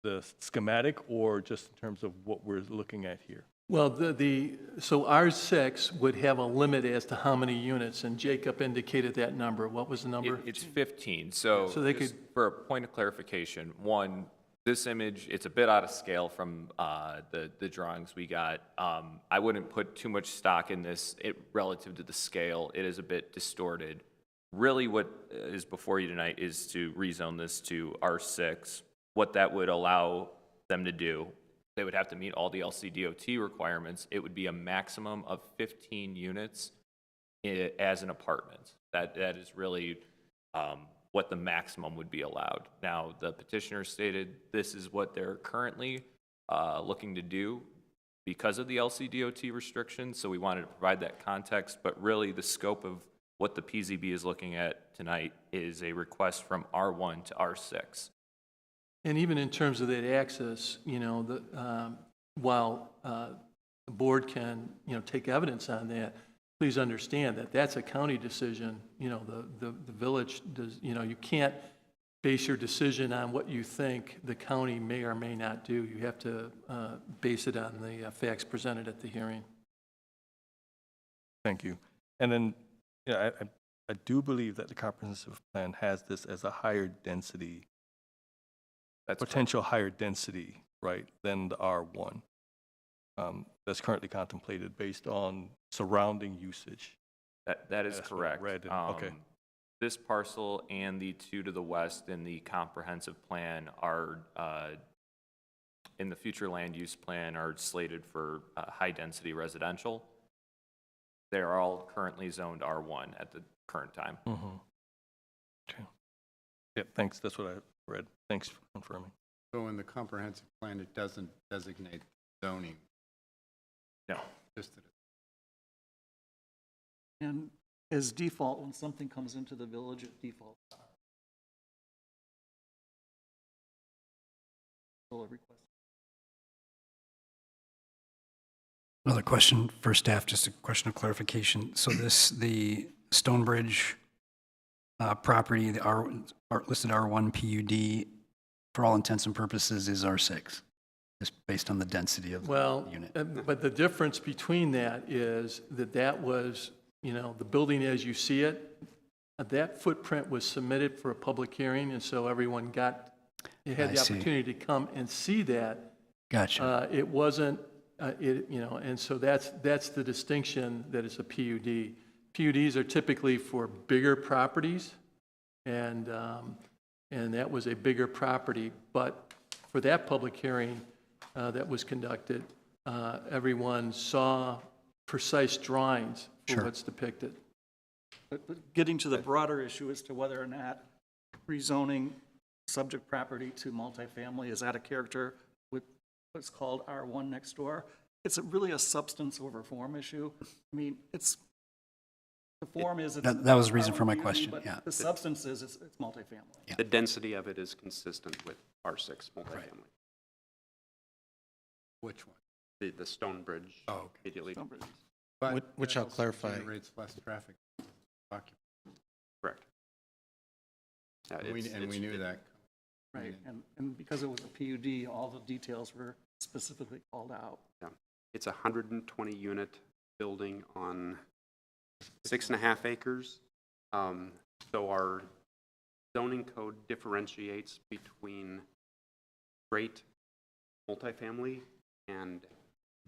the schematic, or just in terms of what we're looking at here? Well, so R6 would have a limit as to how many units, and Jacob indicated that number. What was the number? It's 15, so So they just could- for a point of clarification, one, this image, it's a bit out of scale from the drawings we got. I wouldn't put too much stock in this relative to the scale. It is a bit distorted. Really what is before you tonight is to rezone this to R6. What that would allow them to do, they would have to meet all the LCDOT requirements. It would be a maximum of 15 units as an apartment. That is really what the maximum would be allowed. Now, the petitioner stated this is what they're currently looking to do because of the LCDOT restrictions, so we wanted to provide that context, but really the scope of what the PZB is looking at tonight is a request from R1 to R6. And even in terms of that access, you know, while the board can, you know, take evidence on that, please understand that that's a county decision. You know, the village does, you know, you can't base your decision on what you think the county may or may not do. You have to base it on the facts presented at the hearing. Thank you. And then, yeah, I do believe that the comprehensive plan has this as a higher density, potential higher density, right, than the R1. That's currently contemplated based on surrounding usage. That is That's what I correct. read. Okay. This parcel and the two to the west in the comprehensive plan are, in the future land use plan, are slated for high-density residential. They are all currently zoned R1 at the current time. Mm-hmm. Okay. Yeah, thanks. That's what I read. Thanks for confirming. So in the comprehensive plan, it doesn't designate zoning, No. just that And as default, when something comes into the village, it defaults. Solar request. Another question for staff, just a question of clarification. So the Stonebridge property, the listed R1 PUD, for all intents and purposes, is R6, just based on the density of the unit. But the difference between that is that was, you know, the building as you see it, that footprint was submitted for a public hearing, and so everyone had the opportunity to come and see that. Gotcha. It wasn't, you know, and so that's the distinction that it's a PUD. PUDs are typically for bigger properties, and that was a bigger property. But for that public hearing that was conducted, everyone saw precise drawings for what's depicted. But getting to the broader issue as to whether or not rezoning subject property to multifamily is out of character with what's called R1 next door, it's really a substance over form issue. I mean, the form is... That was the reason for my R1 question, but yeah. The substance is it's multifamily. The density of it is consistent with R6 multifamily. which one? The Stonebridge Oh, okay. immediately. But Which that I'll also clarify. generates less traffic. Correct. Yeah, We knew that. Right, and because it was a PUD, all the details were specifically called out. Yeah. It's a 120-unit building on 6.5 acres. So our zoning code differentiates between straight multifamily and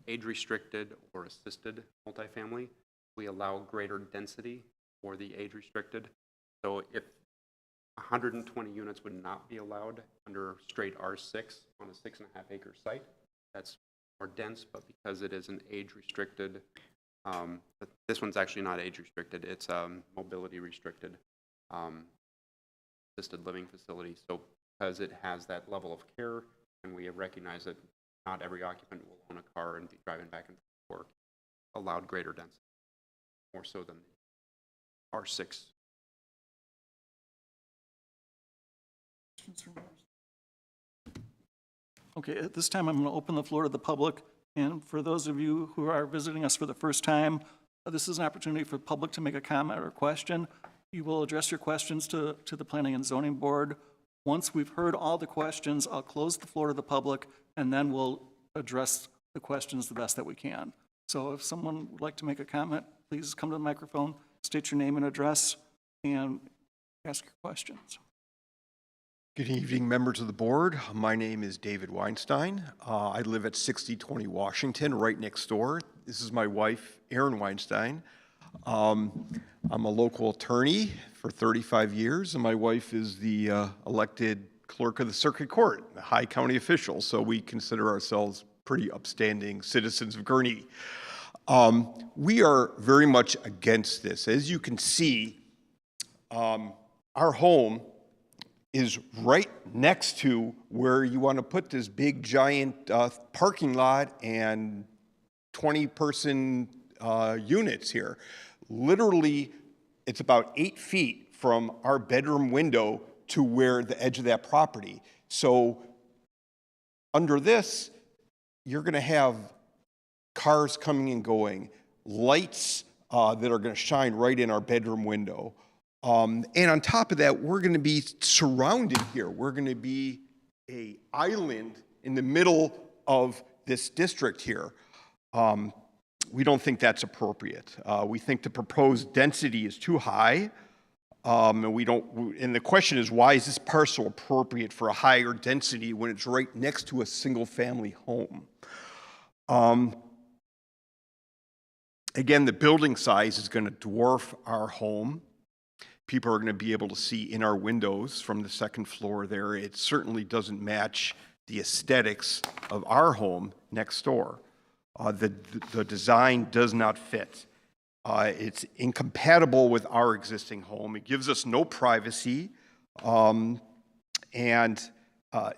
age-restricted or assisted multifamily. We allow greater density for the age-restricted. So if 120 units would not be allowed under straight R6 on a 6.5 acre site, that's more dense, but because it is an age-restricted, this one's actually not age-restricted, it's mobility restricted assisted living facility. So because it has that level of care, and we have recognized that not every occupant will own a car and be driving back and forth, allowed greater density, more so than R6. Okay, at this time, I'm going to open the floor to the public. And for those of you who are visiting us for the first time, this is an opportunity for the public to make a comment or question. You will address your questions to the Planning and Zoning Board. Once we've heard all the questions, I'll close the floor to the public, and then we'll address the questions the best that we can. So if someone would like to make a comment, please come to the microphone, state your name and address, and ask your questions. Good evening, members of the board. My name is David Weinstein. I live at 6020 Washington, right next door. This is my wife, Erin Weinstein. I'm a local attorney for 35 years, and my wife is the elected clerk of the circuit court, a high county official, so we consider ourselves pretty upstanding citizens of Gurnee. We are very much against this. As you can see, our home is right next to where you want to put this big giant parking lot and 20-person units here. Literally, it's about 8 feet from our bedroom window to where the edge of that property. So under this, you're going to have cars coming and going, lights that are going to shine right in our bedroom window. And on top of that, we're going to be surrounded here. We're going to be an island in the middle of this district here. We don't think that's appropriate. We think the proposed density is too high. And the question is, why is this parcel appropriate for a higher density when it's right next to a single-family home? Again, the building size is going to dwarf our home. People are going to be able to see in our windows from the second floor there. It certainly doesn't match the aesthetics of our home next door. The design does not fit. It's incompatible with our existing home. It gives us no privacy, and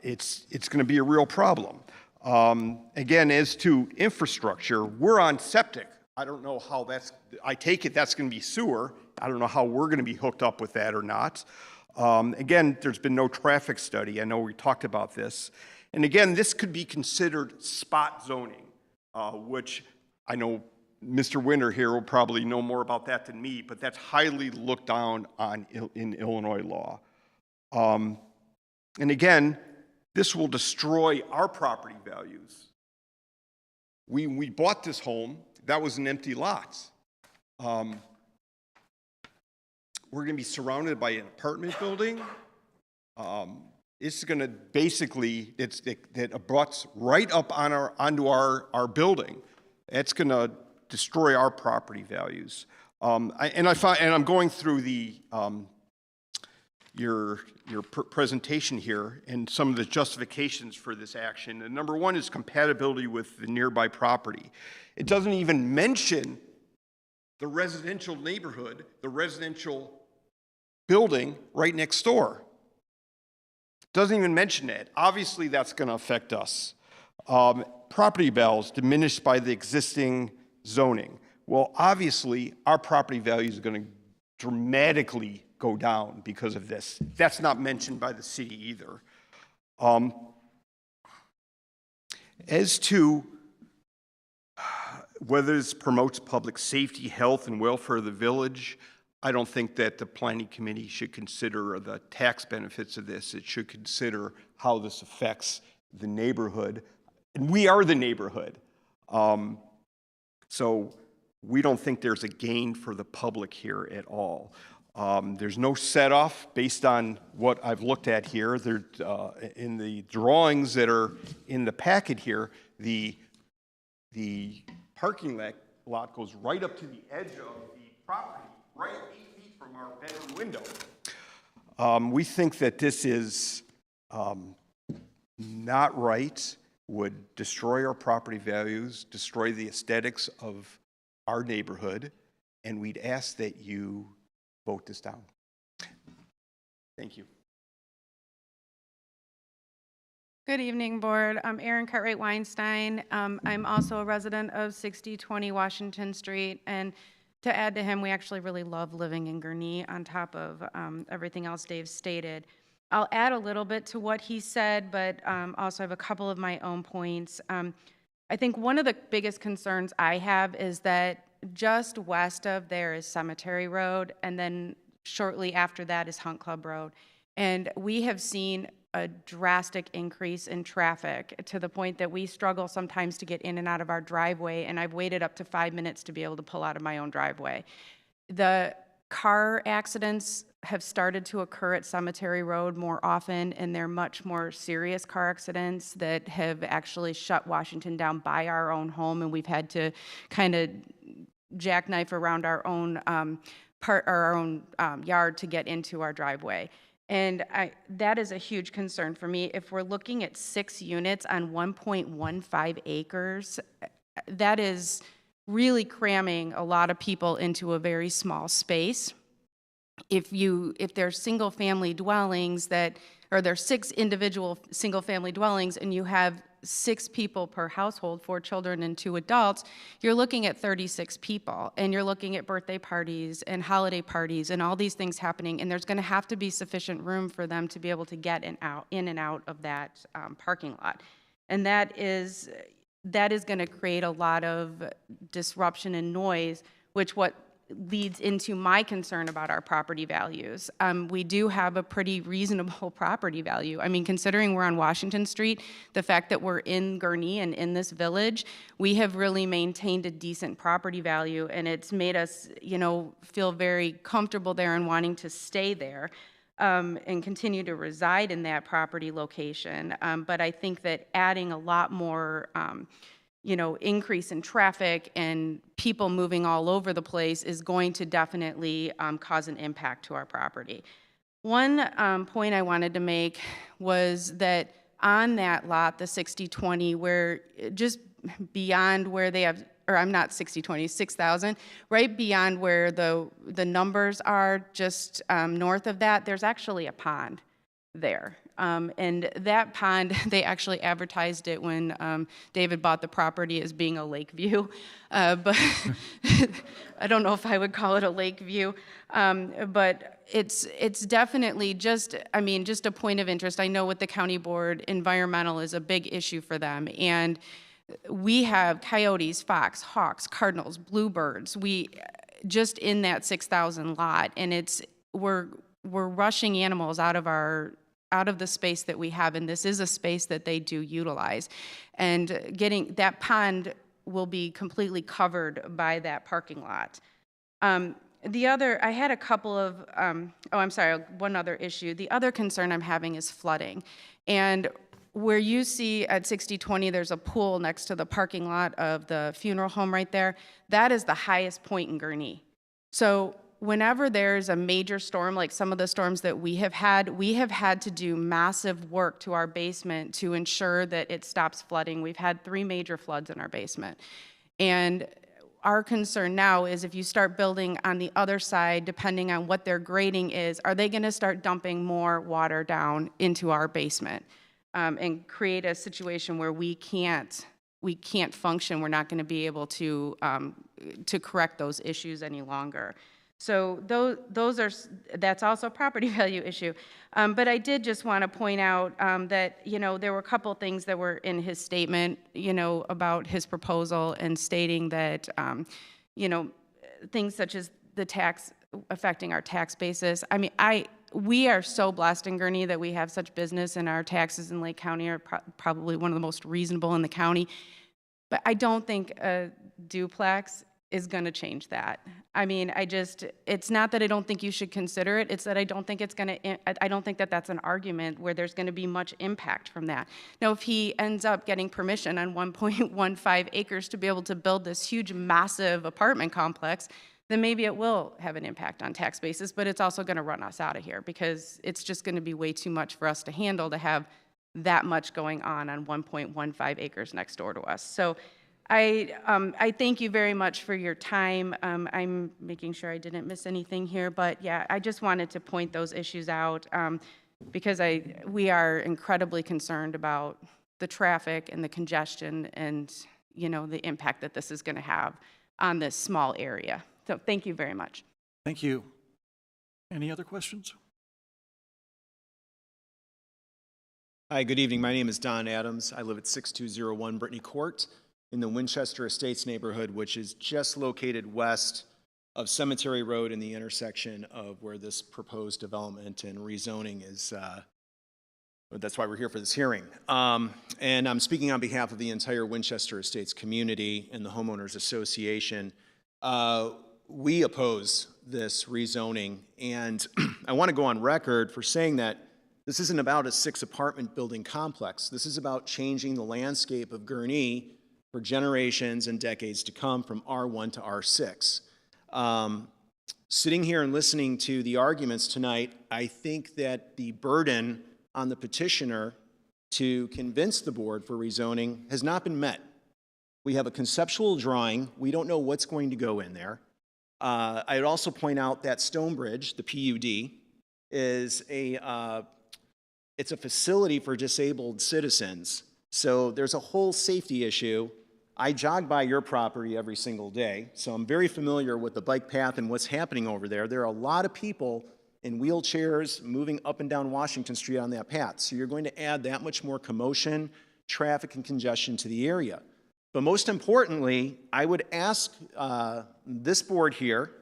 it's going to be a real problem. Again, as to infrastructure, we're on septic. I don't know how I take it that's going to be sewer. I don't know how we're going to be hooked up with that or not. Again, there's been no traffic study. I know we talked about this. And again, this could be considered spot zoning, which I know Mr. Winter here will probably know more about that than me, but that's highly looked down on in Illinois law. And again, this will destroy our property values. We bought this home. That was an empty lot. We're going to be surrounded by an apartment building. It's going to basically, it abuts right up on onto our building. It's going to destroy our property values. And I'm going through the your presentation here and some of the justifications for this action. And number one is compatibility with the nearby property. It doesn't even mention the residential neighborhood, the residential building right next door. Doesn't even mention it. Obviously, that's going to affect us. Property values diminished by the existing zoning. Well, obviously, our property values are going to dramatically go down because of this. That's not mentioned by the city either. As to whether this promotes public safety, health, and welfare of the village, I don't think that the planning committee should consider the tax benefits of this. It should consider how this affects the neighborhood. And we are the neighborhood. So we don't think there's a gain for the public here at all. There's no set-off based on what I've looked at here. In the drawings that are in the packet here, the parking lot goes right up to the edge of the property, right 8 feet from our bedroom window. We think that this is not right, would destroy our property values, destroy the aesthetics of our neighborhood, and we'd ask that you vote this down. Thank you. Good evening, Board. I'm Erin Cartwright-Weinstein. I'm also a resident of 6020 Washington Street, and to add to him, we actually really love living in Gurnee on top of everything else Dave stated. I'll add a little bit to what he said, but also have a couple of my own points. I think one of the biggest concerns I have is that just west of there is Cemetery Road, and then shortly after that is Hunt Club Road. And we have seen a drastic increase in traffic to the point that we struggle sometimes to get in and out of our driveway, and I've waited up to 5 minutes to be able to pull out of my own driveway. The car accidents have started to occur at Cemetery Road more often, and they're much more serious car accidents that have actually shut Washington down by our own home, and we've had to kind of jackknife around our own yard to get into our driveway. And that is a huge concern for me. If we're looking at 6 units on 1.15 acres, that is really cramming a lot of people into a very small space. if there's single-family dwellings or there's 6 individual single-family dwellings and you have 6 people per household, 4 children and 2 adults, you're looking at 36 people, and you're looking at birthday parties and holiday parties and all these things happening, and there's gonna have to be sufficient room for them to be able to get in and out of that parking lot. And that is gonna create a lot of disruption and noise, which leads into my concern about our property values. We do have a pretty reasonable property value. I mean, considering we're on Washington Street, the fact that we're in Gurnee and in this village, we have really maintained a decent property value, and it's made us, feel very comfortable there and wanting to stay there and continue to reside in that property location. But I think that adding a lot more increase in traffic and people moving all over the place is going to definitely cause an impact to our property. One point I wanted to make was that on that lot, the 6020, where just beyond where they have, or I'm not 6020, 6,000, right beyond where the numbers are, just north of that, there's actually a pond there. And that pond, they actually advertised it when David bought the property as being a lake view, but I don't know if I would call it a lake view, but it's definitely just a point of interest. I know with the county board, environmental is a big issue for them, and we have coyotes, fox, hawks, cardinals, bluebirds. We just in that 6,000 lot, and we're rushing animals out of the space that we have, and this is a space that they do utilize. And getting that pond will be completely covered by that parking lot. I had a couple of, one other issue. The other concern I'm having is flooding. And where you see at 6020, there's a pool next to the parking lot of the funeral home right there. That is the highest point in Gurnee. So whenever there's a major storm, like some of the storms that we have had to do massive work to our basement to ensure that it stops flooding. We've had 3 major floods in our basement. And our concern now is if you start building on the other side, depending on what their grading is, are they gonna start dumping more water down into our basement and create a situation where we can't function? We're not gonna be able to correct those issues any longer. So that's also a property value issue. But I did just want to point out that, there were a couple things that were in his statement, about his proposal and stating that, things such as the tax affecting our tax basis. I mean, we are so blessed in Gurnee that we have such business, and our taxes in Lake County are probably one of the most reasonable in the county. But I don't think a duplex is going to change that. I mean, it's not that I don't think you should consider it, it's that I don't think that that's an argument where there's going to be much impact from that. Now, if he ends up getting permission on 1.15 acres to be able to build this huge, massive apartment complex, then maybe it will have an impact on tax basis, but it's also going to run us out of here because it's just going to be way too much for us to handle to have that much going on 1.15 acres next door to us. So I thank you very much for your time. I'm making sure I didn't miss anything here, but yeah, I just wanted to point those issues out because we are incredibly concerned about the traffic and the congestion and, the impact that this is going to have on this small area. So thank you very much. Thank you. Any other questions? Hi, good evening. My name is Don Adams. I live at 6201 Brittany Court in the Winchester Estates neighborhood, which is just located west of Cemetery Road in the intersection of where this proposed development and rezoning is. That's why we're here for this hearing. And I'm speaking on behalf of the entire Winchester Estates community and the Homeowners Association. We oppose this rezoning, and I want to go on record for saying that this isn't about a 6-apartment building complex. This is about changing the landscape of Gurnee for generations and decades to come from R1 to R6. Sitting here and listening to the arguments tonight, I think that the burden on the petitioner to convince the board for rezoning has not been met. We have a conceptual drawing. We don't know what's going to go in there. I'd also point out that Stonebridge, the PUD, is it's a facility for disabled citizens. So there's a whole safety issue. I jog by your property every single day, so I'm very familiar with the bike path and what's happening over there. There are a lot of people in wheelchairs moving up and down Washington Street on that path. So you're going to add that much more commotion, traffic, and congestion to the area. But most importantly, I would ask this board here,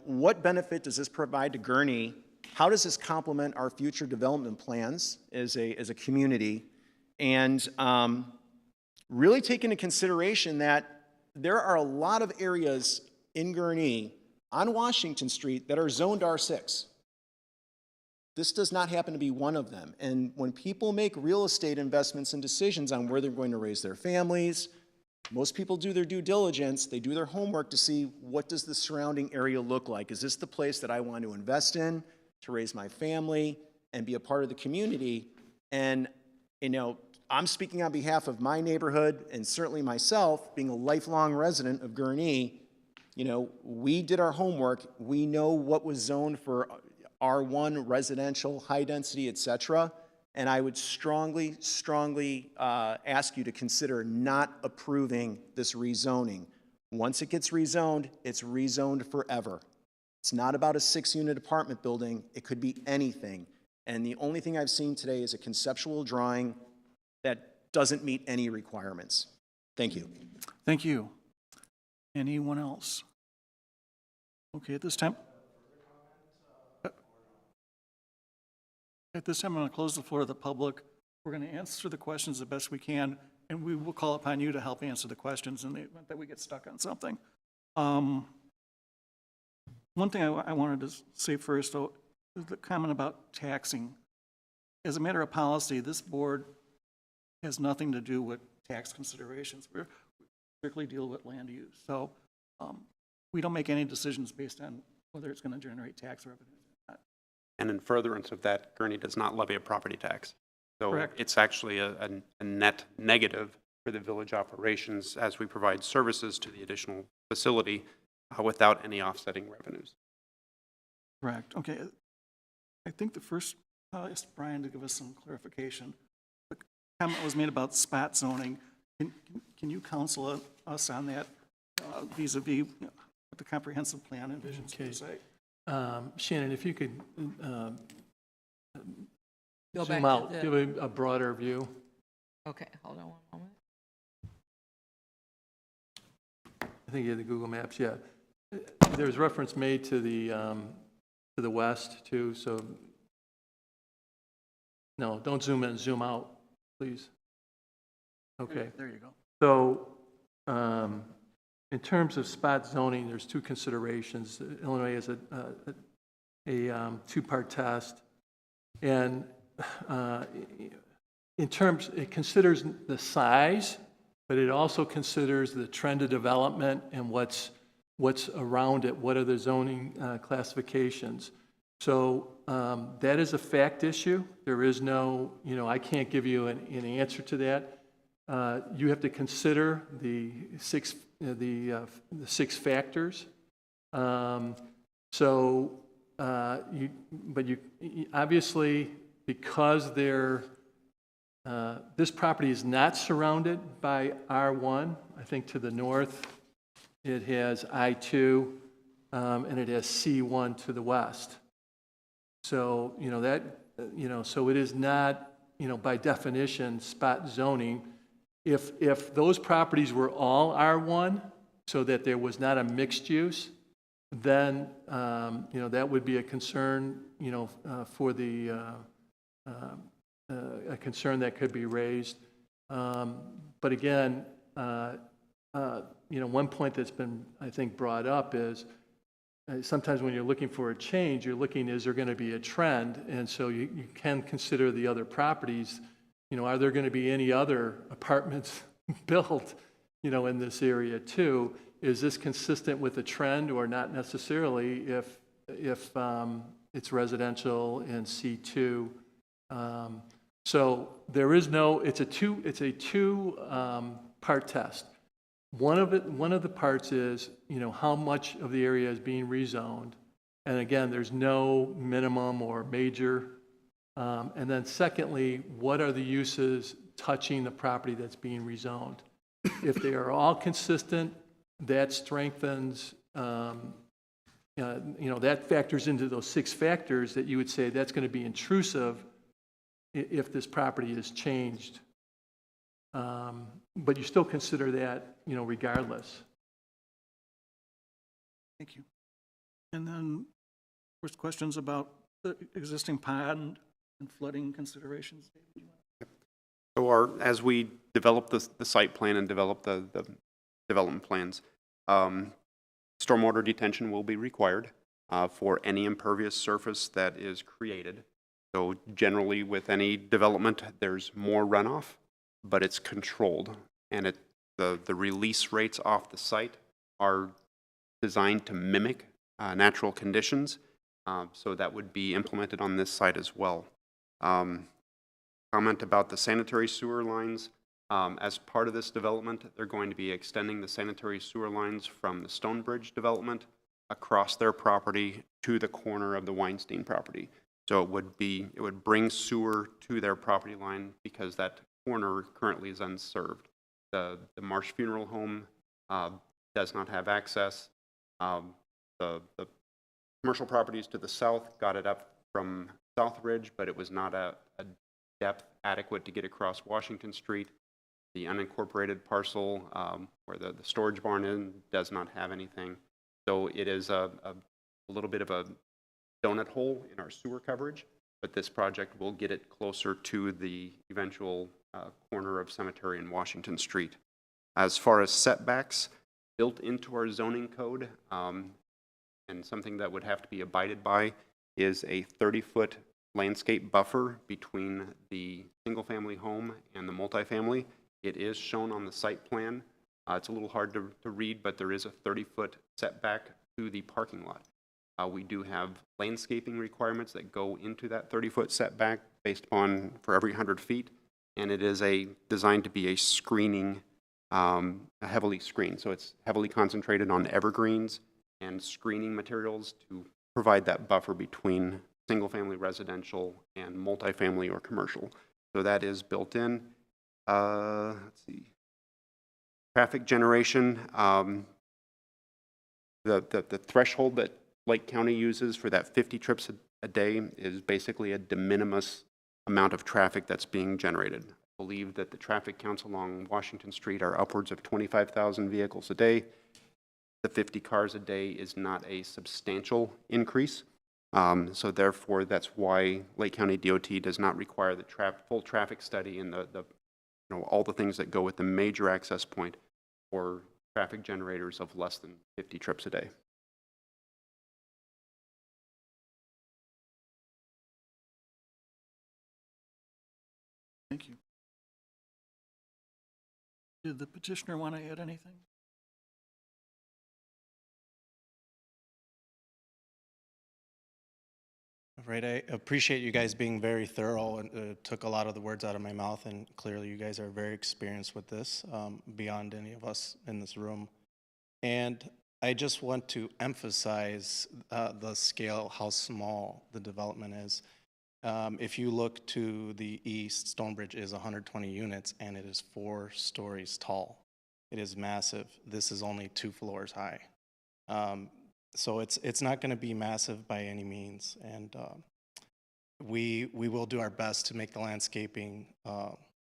what benefit does this provide to Gurnee? How does this complement our future development plans as a community? And really take into consideration that there are a lot of areas in Gurnee on Washington Street that are zoned R6. This does not happen to be one of them. And when people make real estate investments and decisions on where they're going to raise their families, most people do their due diligence, they do their homework to see what does the surrounding area look like. Is this the place that I want to invest in to raise my family and be a part of the community? And, I'm speaking on behalf of my neighborhood and certainly myself, being a lifelong resident of Gurnee. We did our homework. We know what was zoned for R1, residential, high density, et cetera. And I would strongly, strongly ask you to consider not approving this rezoning. Once it gets rezoned, it's rezoned forever. It's not about a 6-unit apartment building. It could be anything. And the only thing I've seen today is a conceptual drawing that doesn't meet any requirements. Thank you. Thank you. Anyone else? Okay, at this time, I'm going to close the floor to the public. We're going to answer the questions the best we can, and we will call upon you to help answer the questions in the event that we get stuck on something. One thing I wanted to say first, though, is the comment about taxing. As a matter of policy, this board has nothing to do with tax considerations. We strictly deal with land use. So we don't make any decisions based on whether it's going to generate tax revenue or not. And in furtherance of that, Gurnee does not levy a property tax. So Correct. It's actually a net negative for the village operations as we provide services to the additional facility without any offsetting revenues. Correct. Okay. I think the first, I asked Brian to give us some clarification. The comment was made about spot zoning. Can you counsel us on that vis-a-vis what the comprehensive plan envisions for the site? Shannon, if you could Go back zoom to out, the- give a broader view. Okay, hold on one moment. I think you had the Google Maps, yeah. There's reference made to the west too, so no, don't zoom in, zoom out, please. Okay. There you go. So, in terms of spot zoning, there's two considerations. Illinois has a two-part test, and in terms, it considers the size, but it also considers the trend of development and what's around it. What are the zoning classifications? So that is a fact issue. There is no, I can't give you an answer to that. You have to consider the six factors. But you obviously, because this property is not surrounded by R1. I think to the north it has I2 and it has C1 to the west. So so it is not by definition spot zoning. If those properties were all R1, so that there was not a mixed use, then that would be a concern for the a concern that could be raised. But again, one point that's been, I think, brought up is sometimes when you're looking for a change, you're looking, is there going to be a trend? And so you can consider the other properties. Are there going to be any other apartments built, in this area too? Is this consistent with the trend or not necessarily if it's residential in C2? So there is no, it's a two part test. One of the parts is, how much of the area is being rezoned. And again, there's no minimum or major. And then secondly, what are the uses touching the property that's being rezoned? If they are all consistent, that strengthens, that factors into those 6 factors that you would say that's going to be intrusive if this property is changed. But you still consider that, regardless. Thank you. And then, first questions about the existing pond and flooding considerations. So as we develop the site plan and develop the development plans, stormwater detention will be required for any impervious surface that is created. So generally with any development, there's more runoff, but it's controlled. And the release rates off the site are designed to mimic natural conditions. So that would be implemented on this site as well. Comment about the sanitary sewer lines. As part of this development, they're going to be extending the sanitary sewer lines from the Stonebridge development across their property to the corner of the Weinstein property. So it would bring sewer to their property line because that corner currently is unserved. The Marsh Funeral Home does not have access. The commercial properties to the south got it up from Southridge, but it was not a depth adequate to get across Washington Street. The unincorporated parcel where the storage barn is does not have anything. So it is a little bit of a donut hole in our sewer coverage, but this project will get it closer to the eventual corner of Cemetery and Washington Street. As far as setbacks, built into our zoning code, and something that would have to be abided by, is a 30-foot landscape buffer between the single-family home and the multifamily. It is shown on the site plan. It's a little hard to read, but there is a 30-foot setback to the parking lot. We do have landscaping requirements that go into that 30-foot setback based upon for every 100 feet, and it is designed to be a screening, heavily screened. So it's heavily concentrated on evergreens and screening materials to provide that buffer between single-family residential and multifamily or commercial. So that is built in. Let's see. Traffic generation. The threshold that Lake County uses for that 50 trips a day is basically a de minimis amount of traffic that's being generated. I believe that the traffic counts along Washington Street are upwards of 25,000 vehicles a day. The 50 cars a day is not a substantial increase. So therefore, that's why Lake County DOT does not require the full traffic study and all the things that go with the major access point for traffic generators of less than 50 trips a day. Thank you. Did the petitioner want to add anything? Right, I appreciate you guys being very thorough and took a lot of the words out of my mouth, and clearly you guys are very experienced with this, beyond any of us in this room. And I just want to emphasize the scale, how small the development is. If you look to the east, Stonebridge is 120 units and it is 4 stories tall. It is massive. This is only 2 floors high. So it's not going to be massive by any means, and we will do our best to make the landscaping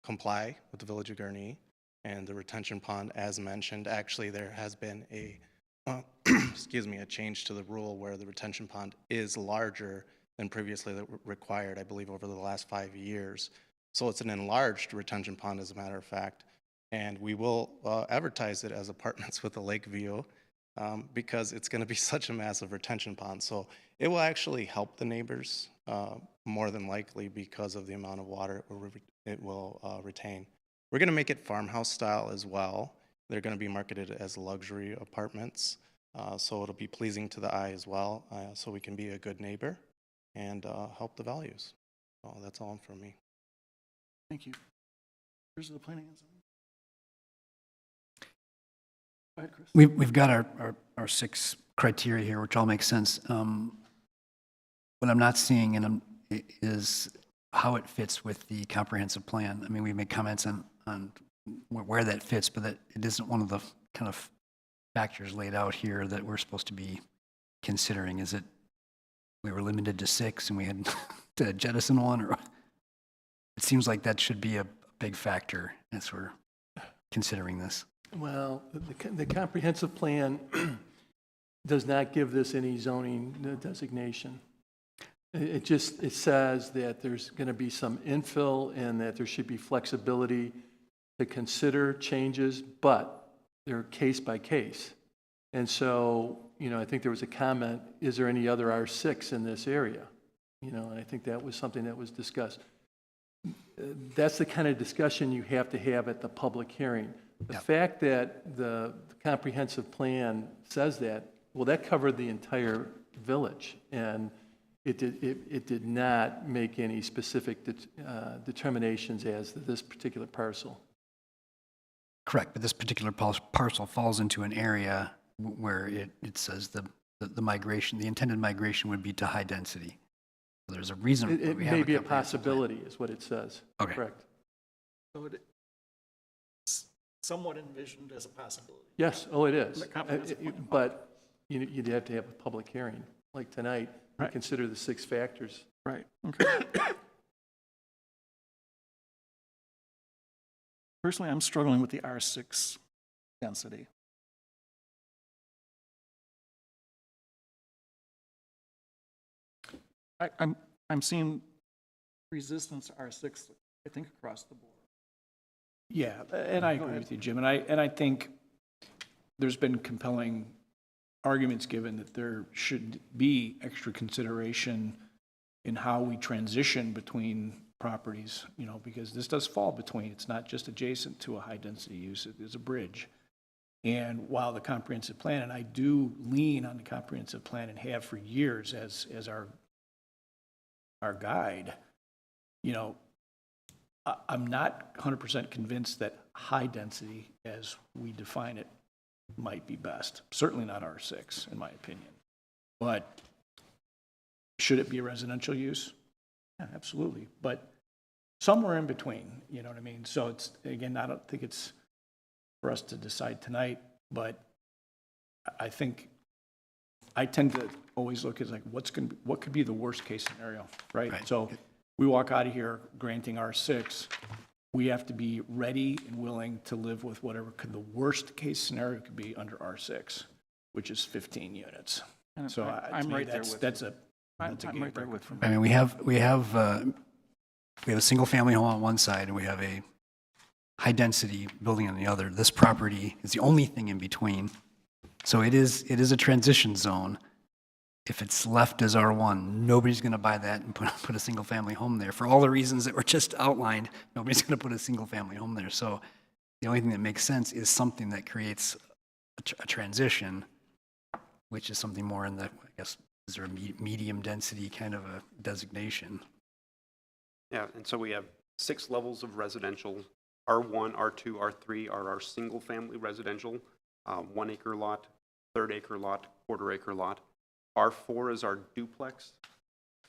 comply with the Village of Gurnee and the retention pond, as mentioned. Actually, there has been a excuse me, a change to the rule where the retention pond is larger than previously required, I believe, over the last 5 years. So it's an enlarged retention pond, as a matter of fact, and we will advertise it as apartments with a lake view. Because it's going to be such a massive retention pond. So it will actually help the neighbors more than likely because of the amount of water it will retain. We're going to make it farmhouse style as well. They're going to be marketed as luxury apartments. So it'll be pleasing to the eye as well. So we can be a good neighbor and help the values. So that's all from me. Thank you. Here's the planning and zoning. Go ahead, Chris. We've got our 6 criteria here, which all make sense. What I'm not seeing is how it fits with the comprehensive plan. I mean, we made comments on where that fits, but that it isn't one of the kind of factors laid out here that we're supposed to be considering. Is it we were limited to 6 and we had to jettison one, or it seems like that should be a big factor as we're considering this. Well, the comprehensive plan does not give this any zoning designation. It says that there's going to be some infill and that there should be flexibility to consider changes, but they're case by case. And so, I think there was a comment, is there any other R6 in this area? And I think that was something that was discussed. That's the kind of discussion you have to have at the public hearing. The fact that the comprehensive plan says that, well, that covered the entire village, and it did not make any specific determinations as to this particular parcel. Correct, but this particular parcel falls into an area where it says the migration, the intended migration would be to high density. So there's a reason. It may be a possibility, is what it says. Okay. Correct. So it's somewhat envisioned as a possibility. Yes, oh, it is. The comprehensive plan. But you'd have to have a public hearing, like tonight, to Right. consider the 6 factors. Right, okay. Personally, I'm struggling with the R6 density. I'm seeing resistance to R6, I think, across the board. Yeah, and I agree with you, Jim. And I think there's been compelling arguments given that there should be extra consideration in how we transition between properties, because this does fall between. It's not just adjacent to a high-density use. It is a bridge. And while the comprehensive plan, and I do lean on the comprehensive plan and have for years as our guide, I'm not 100% convinced that high density, as we define it, might be best. Certainly not R6, in my opinion. But should it be a residential use? Yeah, absolutely. But somewhere in between, you know what I mean? So it's, again, I don't think it's for us to decide tonight, but I think I tend to always look at like what could be the worst case scenario, right? So we walk out of here granting R6, we have to be ready and willing to live with whatever the worst case scenario could be under R6, which is 15 units. And So I'm right there with that's a I'm game right there breaker with for you. me. I mean, we have a single family home on one side and we have a high density building on the other. This property is the only thing in between. So it is a transition zone. If it's left as R1, nobody's going to buy that and put a single family home there. For all the reasons that were just outlined, nobody's going to put a single family home there. So the only thing that makes sense is something that creates a transition, which is something more in the, I guess, is there a medium density kind of a designation? Yeah, and so we have 6 levels of residential. R1, R2, R3 are our single-family residential, 1 acre lot, 1/3 acre lot, 1/4 acre lot. R4 is our duplex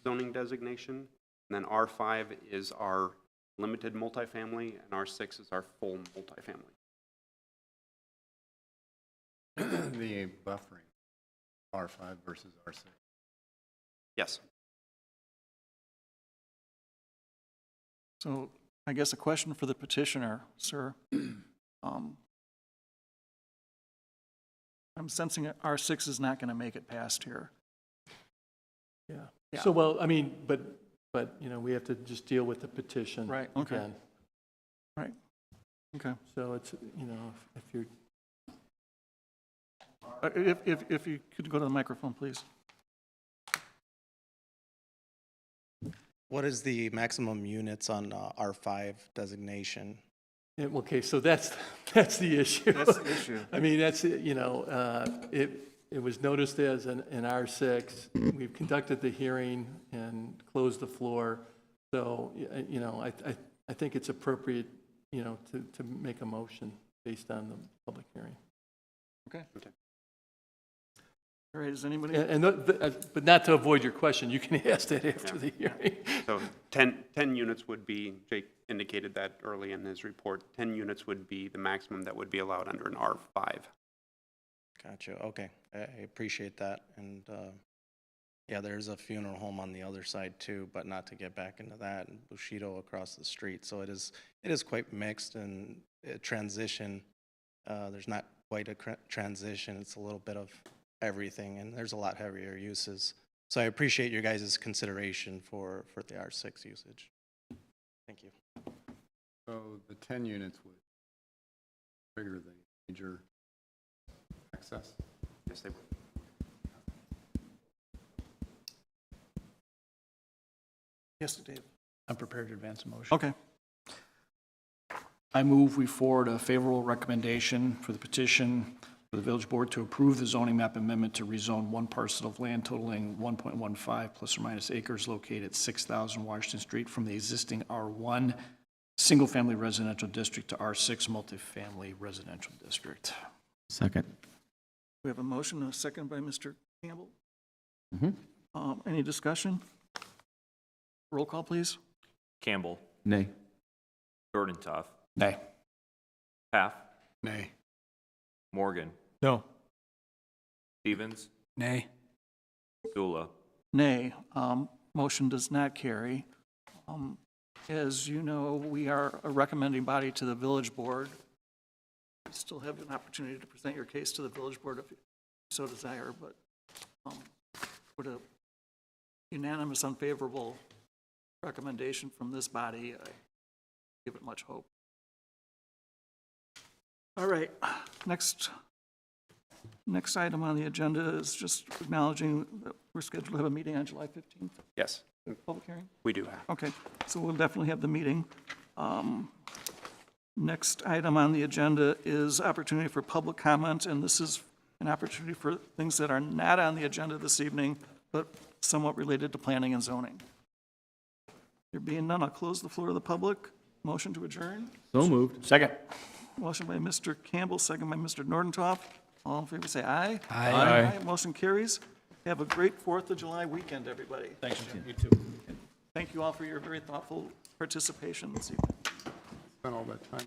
zoning designation, and then R5 is our limited multifamily, and R6 is our full multifamily. The buffering, R5 versus R6. Yes. So I guess a question for the petitioner, sir. I'm sensing that R6 is not going to make it past here. Yeah. So, well, I mean, but, we have to just deal with the petition. Right, okay. again. Right, okay. So it's, if you're, If you could go to the microphone, please. What is the maximum units on R5 designation? okay, so that's the issue. That's the issue. I mean, that's, it was noticed as an R6. We've conducted the hearing and closed the floor. So, I think it's appropriate, to make a motion based on the public hearing. Okay. All right, is anybody? But not to avoid your question, you can ask that after the hearing. So 10 units would be, Jake indicated that early in his report, 10 units would be the maximum that would be allowed under an R5. Gotcha, okay. I appreciate that. And, yeah, there's a funeral home on the other side too, but not to get back into that, and Bushido across the street. So it is quite mixed and transition. There's not quite a transition. It's a little bit of everything, and there's a lot heavier uses. So I appreciate your guys' consideration for the R6 usage. Thank you. So the 10 units would trigger the major access? Yes, they would. Yes, Dave. I'm prepared to advance a motion. Okay. I move we forward a favorable recommendation for the petition for the village board to approve the zoning map amendment to rezone one parcel of land totaling 1.15 plus or minus acres located at 6,000 Washington Street from the existing R1 single-family residential district to R6 multifamily residential district. Second. We have a motion and a second by Mr. Campbell. Mm-hmm. Any discussion? Roll call, please. Campbell, Nay. Dordentoff, Nay. Paff, Nay. Morgan, No. Stevens, Nay. Zula. Nay. Motion does not carry. As you know, we are a recommending body to the village board. You still have an opportunity to present your case to the village board if you so desire, but with a unanimous unfavorable recommendation from this body, I give it much hope. All right, next item on the agenda is just acknowledging that we're scheduled to have a meeting on July 15th. Yes, Public hearing? we do have. Okay, so we'll definitely have the meeting. Next item on the agenda is opportunity for public comment, and this is an opportunity for things that are not on the agenda this evening, but somewhat related to planning and zoning. There being none, I'll close the floor to the public. Motion to adjourn. So moved. Second. Motion by Mr. Campbell, second by Mr. Nordentoff. All in favor, say aye. Aye. Motion carries. Have a great 4th of July weekend, everybody. Thanks, Jim. You too. Thank you all for your very thoughtful participation this evening. Spent all that time.